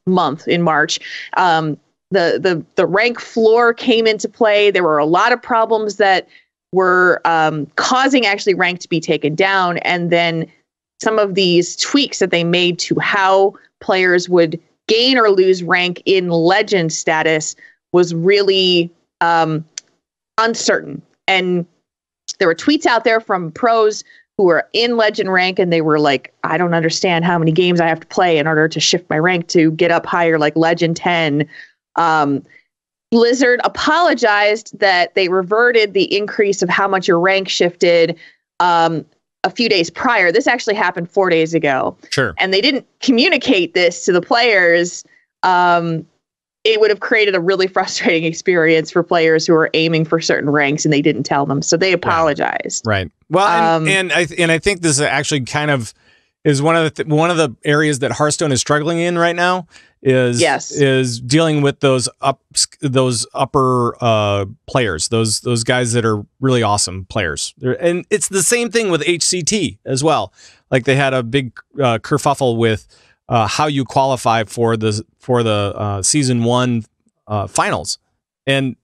month in March. The rank floor came into play. There were a lot of problems that were causing actually rank to be taken down, and then some of these tweaks that they made to how players would gain or lose rank in legend status was really uncertain. And there were tweets out there from pros who were in legend rank, and they were like, I don't understand how many games I have to play in order to shift my rank to get up higher, like legend 10. Blizzard apologized that they reverted the increase of how much your rank shifted a few days prior. This actually happened 4 days ago. Sure. And they didn't communicate this to the players. It would have created a really frustrating experience for players who are aiming for certain ranks, and they didn't tell them. So they apologized. Right. Well, and I think this actually kind of is one of the areas that Hearthstone is struggling in right now. Is dealing with those upper players, those guys that are really awesome players. And it's the same thing with HCT as well. Like they had a big kerfuffle with how you qualify for the season 1 finals, And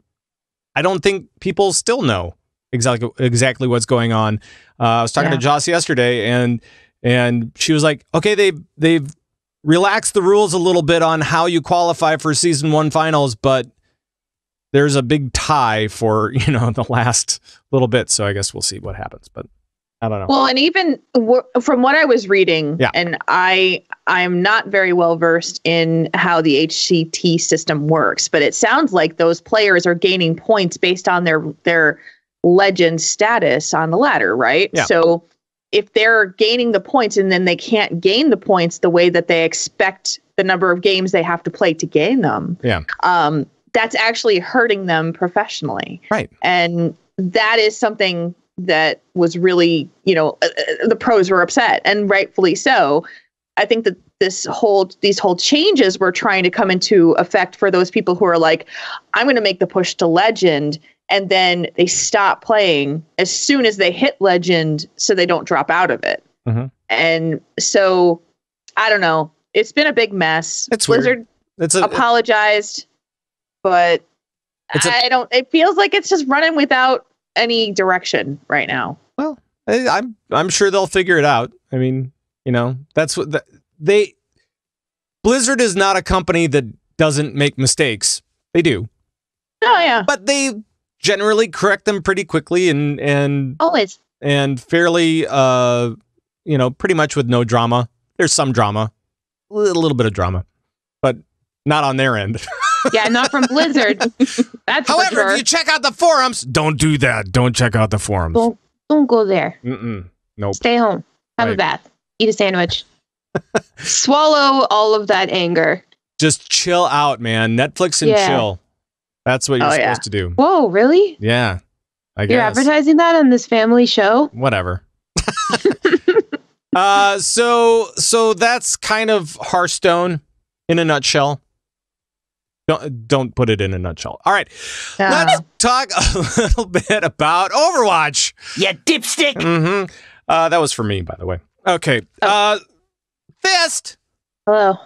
I don't think people still know exactly what's going on. I was talking to Joss yesterday, and she was like, okay, they've relaxed the rules a little bit on how you qualify for season 1 finals, but there's a big tie for, the last little bit. So I guess we'll see what happens, but I don't know. Well, and even from what I was reading, and I'm not very well versed in how the HCT system works, but it sounds like those players are gaining points based on their legend status on the ladder, right? Yeah. So if they're gaining the points and then they can't gain the points the way that they expect the number of games they have to play to gain them, that's actually hurting them professionally. Right. And that is something that was really, the pros were upset, and rightfully so. I think that these whole changes were trying to come into effect for those people who are like, I'm going to make the push to legend, and then they stop playing as soon as they hit legend so they don't drop out of it. Mm-hmm. And so I don't know. It's been a big mess. It's Blizzard weird. apologized, but it feels like it's just running without any direction right now. Well, I'm sure they'll figure it out. I mean, that's what Blizzard is not a company that doesn't make mistakes. They do. Oh yeah. But they generally correct them pretty quickly and always, and fairly pretty much with no drama. There's some drama, a little bit of drama, but not on their end. Yeah, not from Blizzard. That's However, for sure. if you check out the forums, don't do that. Don't check out the forums. Don't go there. Nope. Stay home. Have a bath. Eat a sandwich. Swallow all of that anger. Just chill out, man. Netflix and chill. That's what you're supposed to do. Whoa, really? Yeah. I guess. You're advertising that on this family show? Whatever. So that's kind of Hearthstone in a nutshell. Don't put it in a nutshell. All right. Let's talk a little bit about Overwatch. Yeah, dipstick. Mm-hmm. That was for me, by the way. Okay. Thyst. Hello.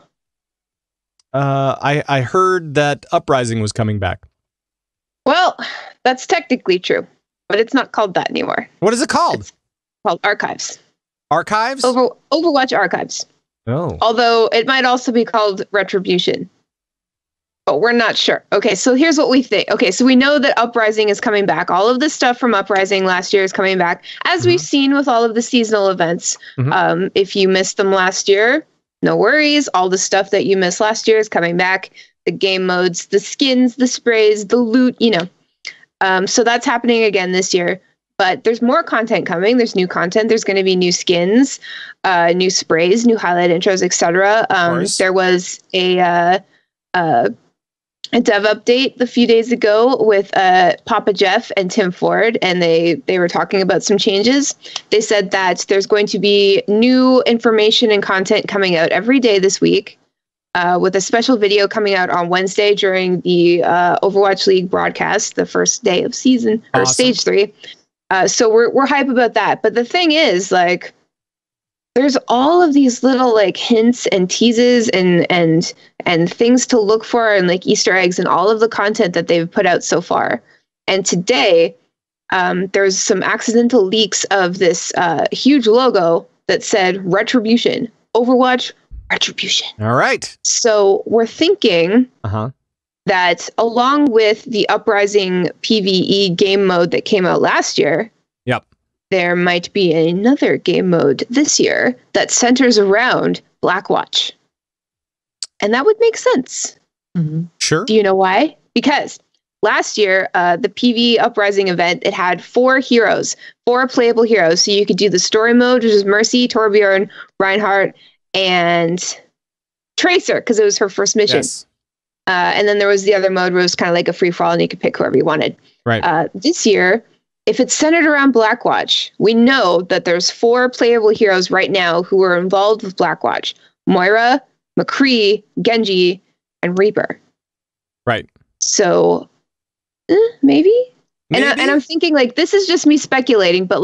I heard that Uprising was coming back. Well, that's technically true, but it's not called that anymore. What is it called? It's called Archives. Archives? Overwatch Archives. Oh. Although it might also be called Retribution. But we're not sure. Okay, so here's what we think. Okay, so we know that Uprising is coming back. All of the stuff from Uprising last year is coming back, as we've seen with all of the seasonal events. If you missed them last year, no worries. All the stuff that you missed last year is coming back. The game modes, the skins, the sprays, the loot, So that's happening again this year. But there's more content coming. There's new content. There's going to be new skins, new sprays, new highlight intros, etc. There was a dev update a few days ago with Papa Jeff and Tim Ford, and they were talking about some changes. They said that there's going to be new information and content coming out every day this week, with a special video coming out on Wednesday during the Overwatch League broadcast, the first day of season, or stage 3. So we're hype about that. But the thing is, like, there's all of these little hints and teases and things to look for, and Easter eggs and all of the content that they've put out so far. And today, there's some accidental leaks of this huge logo that said Retribution, Overwatch Retribution. All right. So we're thinking that along with the Uprising PvE game mode that came out last year, there might be another game mode this year that centers around Blackwatch. And that would make sense. Sure. Do you know why? Because last year, the PvE Uprising event, it had 4 playable heroes. So you could do the story mode, which is Mercy, Torbjorn, Reinhardt, and Tracer, because it was her first mission. Yes. And then there was the other mode where it was kind of like a free-for-all, and you could pick whoever you wanted. Right. This year, if it's centered around Blackwatch, we know that there's 4 playable heroes right now who are involved with Blackwatch. Moira, McCree, Genji, and Reaper. Right. So, maybe? And I'm thinking, this is just me speculating, but,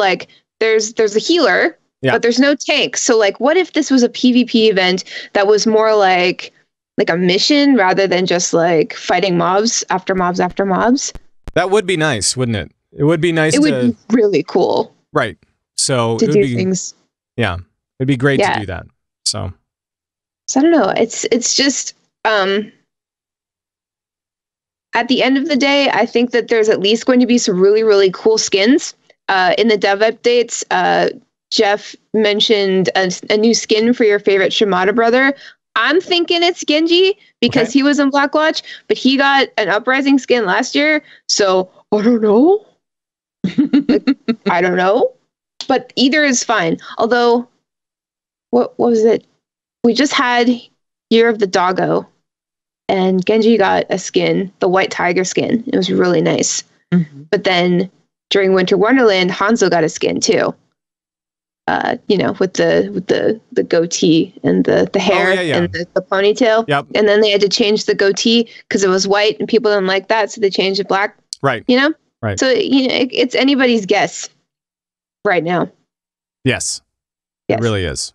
there's a healer, but there's no tank. So, what if this was a PvP event that was more like like a mission rather than just like fighting mobs after mobs after mobs. That would be nice, wouldn't it? It would be nice. It would be really cool. Right. So to it would do be, things. Yeah, it'd be great to do that. So I don't know. It's just at the end of the day, I think that there's at least going to be some really, really cool skins. In the dev updates, Jeff mentioned a new skin for your favorite Shimada brother. I'm thinking it's Genji because he was in Blackwatch, but he got an Uprising skin last year. So I don't know. I don't know. But either is fine. Although, what was it? We just had Year of the Doggo, and Genji got a skin, the White Tiger skin. It was really nice. Mm-hmm. But then during Winter Wonderland, Hanzo got a skin too. With the goatee and the hair and the ponytail. Yep. And then they had to change the goatee because it was white and people didn't like that, so they changed it black. Right. Right. So it's anybody's guess right now. Yes. It really is.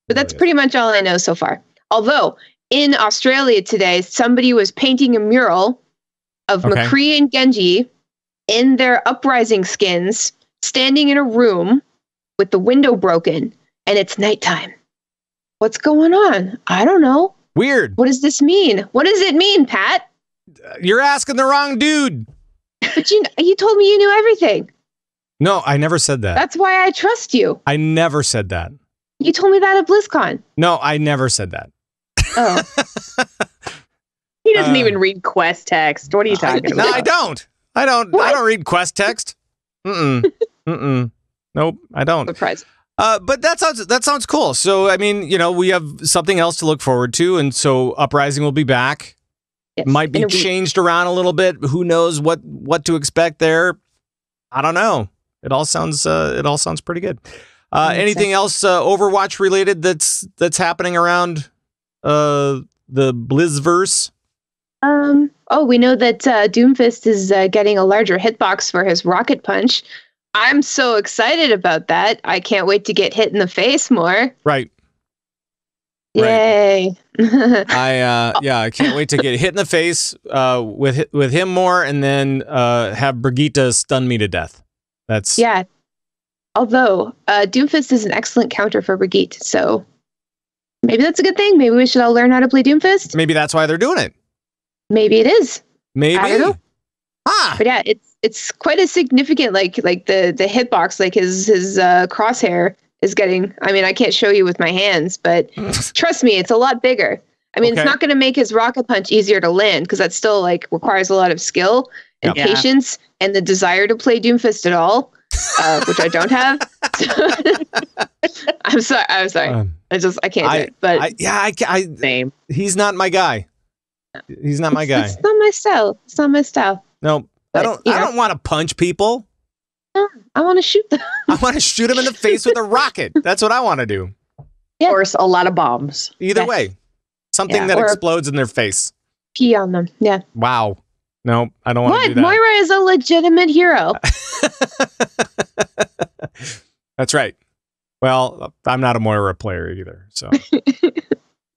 But that's pretty much all I know so far. Although in Australia today, somebody was painting a mural of McCree and Genji in their Uprising skins, standing in a room with the window broken, and it's nighttime. What's going on? I don't know. Weird. What does this mean? What does it mean, Pat? You're asking the wrong dude. But you told me you knew everything. No, I never said that. That's why I trust you. I never said that. You told me that at BlizzCon. No, I never said that. Oh. He doesn't even read quest text. What are you talking about? No, I don't. I don't read quest text. Nope, I don't. Surprise. But that sounds cool. So I mean, we have something else to look forward to, and so Uprising will be back. Yes, might be changed around a little bit. Who knows what to expect there? I don't know. It all sounds pretty good. Anything else Overwatch related that's happening around the Blizzverse? We know that Doomfist is getting a larger hitbox for his rocket punch. I'm so excited about that. I can't wait to get hit in the face more. Right. Yay. I can't wait to get hit in the face with him more, and then have Brigitte stun me to death. That's Although Doomfist is an excellent counter for Brigitte, so maybe that's a good thing. Maybe we should all learn how to play Doomfist. Maybe that's why they're doing it. Maybe it is. Maybe. I don't know. But yeah, it's quite a significant like the hitbox, like his crosshair is getting. I mean, I can't show you with my hands, but trust me, it's a lot bigger. I mean, it's not going to make his rocket punch easier to land because that still like requires a lot of skill and patience and the desire to play Doomfist at all, which I don't have. I'm sorry. I can't do it. But same. He's not my guy. He's not my guy. It's not my style. It's not my style. No, but, I don't want to punch people. I want to shoot them. I want to shoot them in the face with a rocket. That's what I want to do. Yeah. Of course, a lot of bombs. Either way. Something that explodes in their face. Pee on them. Yeah. Wow. No, I don't want to do that. Moira is a legitimate hero. That's right. Well, I'm not a Moira player either, so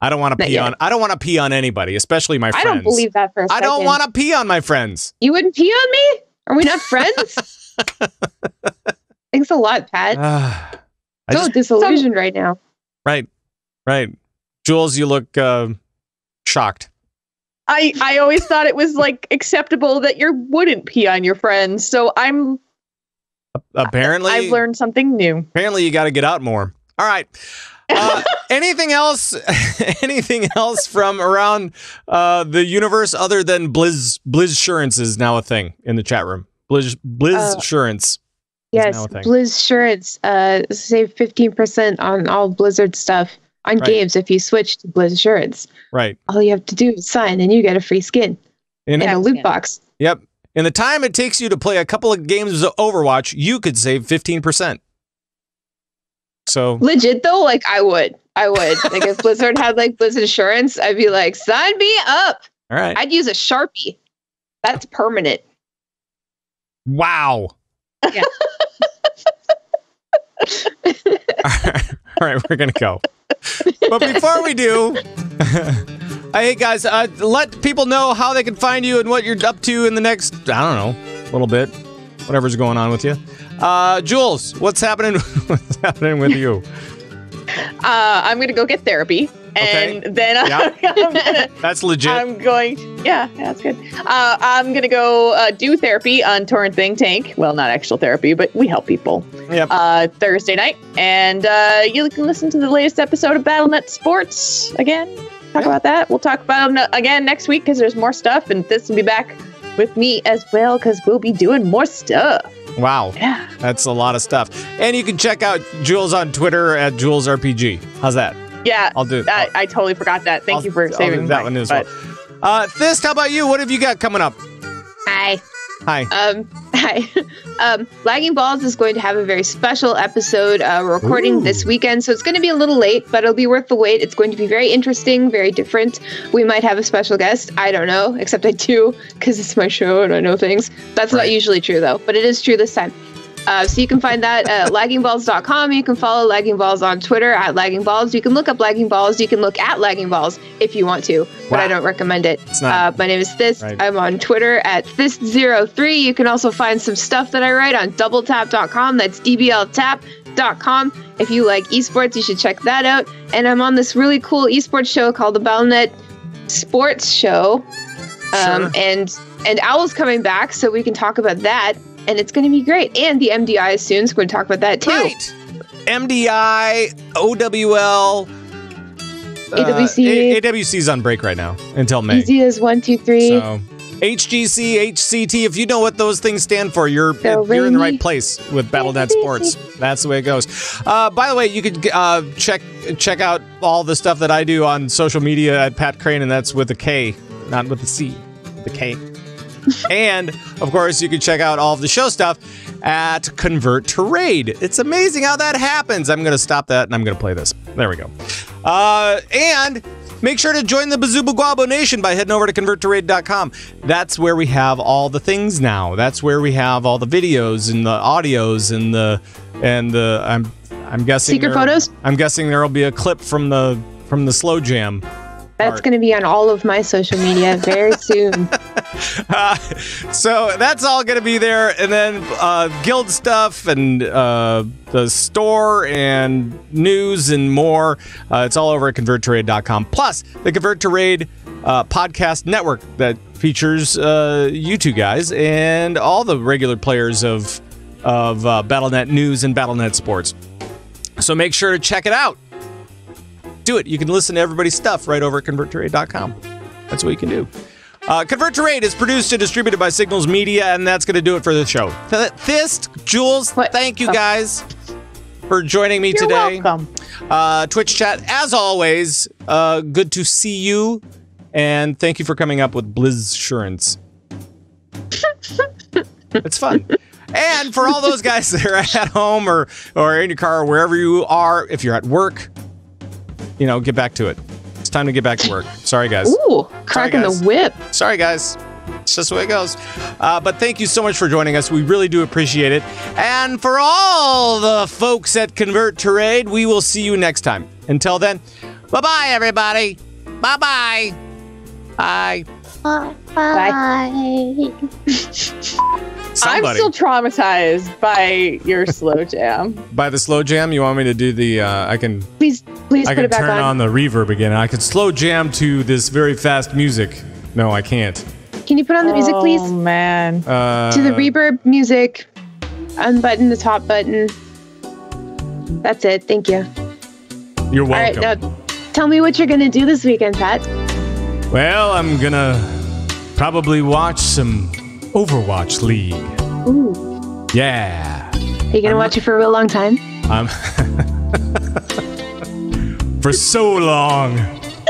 I don't want to pee on. I don't want to pee on anybody, especially my friends. I don't believe that for a second. I don't want to pee on my friends. You wouldn't pee on me? Are we not friends? Thanks a lot, Pat. So disillusioned right now. Right. Jules, you look shocked. I always thought it was like acceptable that you wouldn't pee on your friends. So I'm apparently I've learned something new. Apparently you got to get out more. All right. Anything else? Anything else from around the universe other than Blizzsurance is now a thing in the chat room. Blizzsurance. Yes, Blizzsurance. Save 15% on all Blizzard stuff on games if you switch to Blizzsurance. Right. All you have to do is sign, and you get a free skin and a loot box. Yep. In the time it takes you to play a couple of games of Overwatch, you could save 15%. So legit though, like I would. Like if Blizzard had like Blizzard Assurance, I'd be like, sign me up. All right. I'd use a Sharpie. That's permanent. Wow. Yeah. All right, we're gonna go. But before we do, Hey, guys, let people know how they can find you and what you're up to in the next, I don't know, little bit. Whatever's going on with you. Jules, what's happening? What's happening with you? I'm going to go get therapy. And then I'm gonna, that's legit. Yeah, that's good. I'm going to go do therapy on Tauren Think Tank. Well, not actual therapy, but we help people. Yep. Thursday night. And you can listen to the latest episode of Battlenet Sports again. Talk about that. We'll talk about them again next week because there's more stuff. And this will be back with me as well because we'll be doing more stuff. Wow. Yeah. That's a lot of stuff. And you can check out Jules on Twitter at JulesRPG. How's that? Yeah. I'll do it. I totally forgot that. Thank you for saving that one as well. Thyst, how about you? What have you got coming up? Hi. Hi. Hi. Lagging Balls is going to have a very special episode. We're recording this weekend, so it's going to be a little late, but it'll be worth the wait. It's going to be very interesting, very different. We might have a special guest. I don't know, except I do, because it's my show and I know things. That's not usually true, though, but it is true this time. So you can find that at laggingballs.com. You can follow Lagging Balls on Twitter at Lagging Balls. You can look up Lagging Balls. You can look at Lagging Balls if you want to, but I don't recommend it. My name is Thyst. Right. I'm on Twitter at Thyst03. You can also find some stuff that I write on doubletap.com. That's dbltap.com. If you like esports, you should check that out. And I'm on this really cool esports show called the Battlenet Sports Show. And Owl's coming back, so we can talk about that. And it's going to be great. And the MDI is soon, so we're going to talk about that too. Right. MDI, OWL, AWC. AWC's on break right now until May. Easy as 1, 2, 3. So, HGC, HCT, if you know what those things stand for, you're in the right place with Battlenet Sports. That's the way it goes. By the way, you could check out all the stuff that I do on social media at Pat Crane, and that's with a K, not with a C, the K. And, of course, you can check out all of the show stuff at Convert to Raid. It's amazing how that happens. I'm going to stop that, and I'm going to play this. There we go. And make sure to join the Bazuba Nation by heading over to converttoraid.com. That's where we have all the things now. That's where we have all the videos and the audios and the I'm guessing secret photos. I'm guessing there will be a clip from the slow jam. That's going to be on all of my social media very soon. So that's all going to be there. And then guild stuff and the store and news and more. It's all over at ConvertToRaid.com. Plus, the Convert to Raid podcast network that features you two guys and all the regular players of Battlenet News and Battlenet Sports. So make sure to check it out. Do it. You can listen to everybody's stuff right over at ConvertToRaid.com. That's what you can do. Convert to Raid is produced and distributed by Signals Media, and that's going to do it for the show. Thyst, Jules, thank you guys for joining me today. You're welcome. Twitch chat, as always, good to see you, and thank you for coming up with Blizzsurance. It's fun. And for all those guys that are at home or in your car or wherever you are, if you're at work, get back to it. It's time to get back to work. Sorry, guys. Ooh, cracking the whip. Sorry, guys. It's just the way it goes. But thank you so much for joining us. We really do appreciate it. And for all the folks at Convert to Raid, we will see you next time. Until then, bye-bye, everybody. Bye-bye. Bye. Bye. I'm still traumatized by your slow jam. By the slow jam? You want me to do the, I can... Please put it back on. Turn on the reverb again. I could slow jam to this very fast music. No, I can't. Can you put on the music, please? Oh, man. To the reverb music. Unbutton the top button. That's it. Thank you. You're welcome. All right, now tell me what you're going to do this weekend, Pat. Well, I'm going to probably watch some Overwatch League. Ooh. Yeah. Are you going to watch it for a real long time? For so long.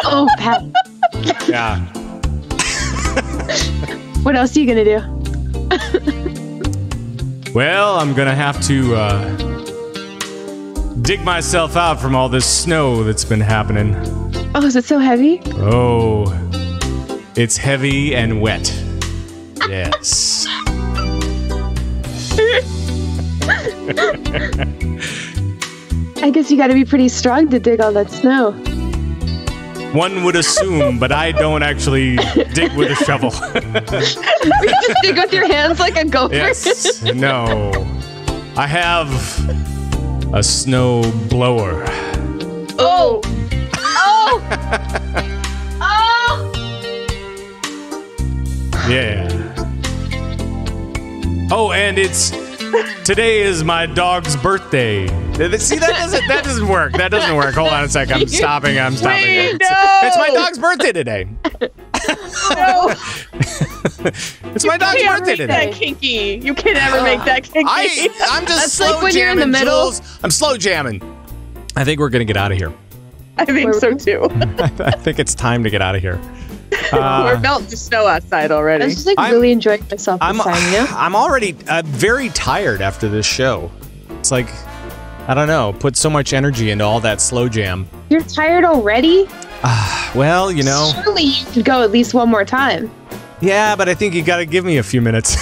Oh, Pat. Yeah. What else are you going to do? Well, I'm going to have to dig myself out from all this snow that's been happening. Oh, is it so heavy? Oh, it's heavy and wet. Yes. I guess you got to be pretty strong to dig all that snow. One would assume, but I don't actually dig with a shovel. You just dig with your hands like a gopher. Yes. No. I have a snow blower. Oh. Oh. Oh. Yeah. Oh, and today is my dog's birthday. See, that doesn't work. That doesn't work. Hold on a sec. I'm stopping. Wait, It's no! my dog's birthday today. No. It's my dog's You can't birthday make today. that kinky. You can never make that kinky. I'm just That's slow like when you're in jamming, the middle. Jules. I'm slow jamming. I think we're gonna get out of here. I think so too. I think it's time to get out of here. We're melting the snow outside already. I was just really enjoying myself this time, you know? I'm already very tired after this show. It's like, I don't know, put so much energy into all that slow jam. You're tired already? Well, you know. Surely you could go at least one more time. Yeah, but I think you got to give me a few minutes.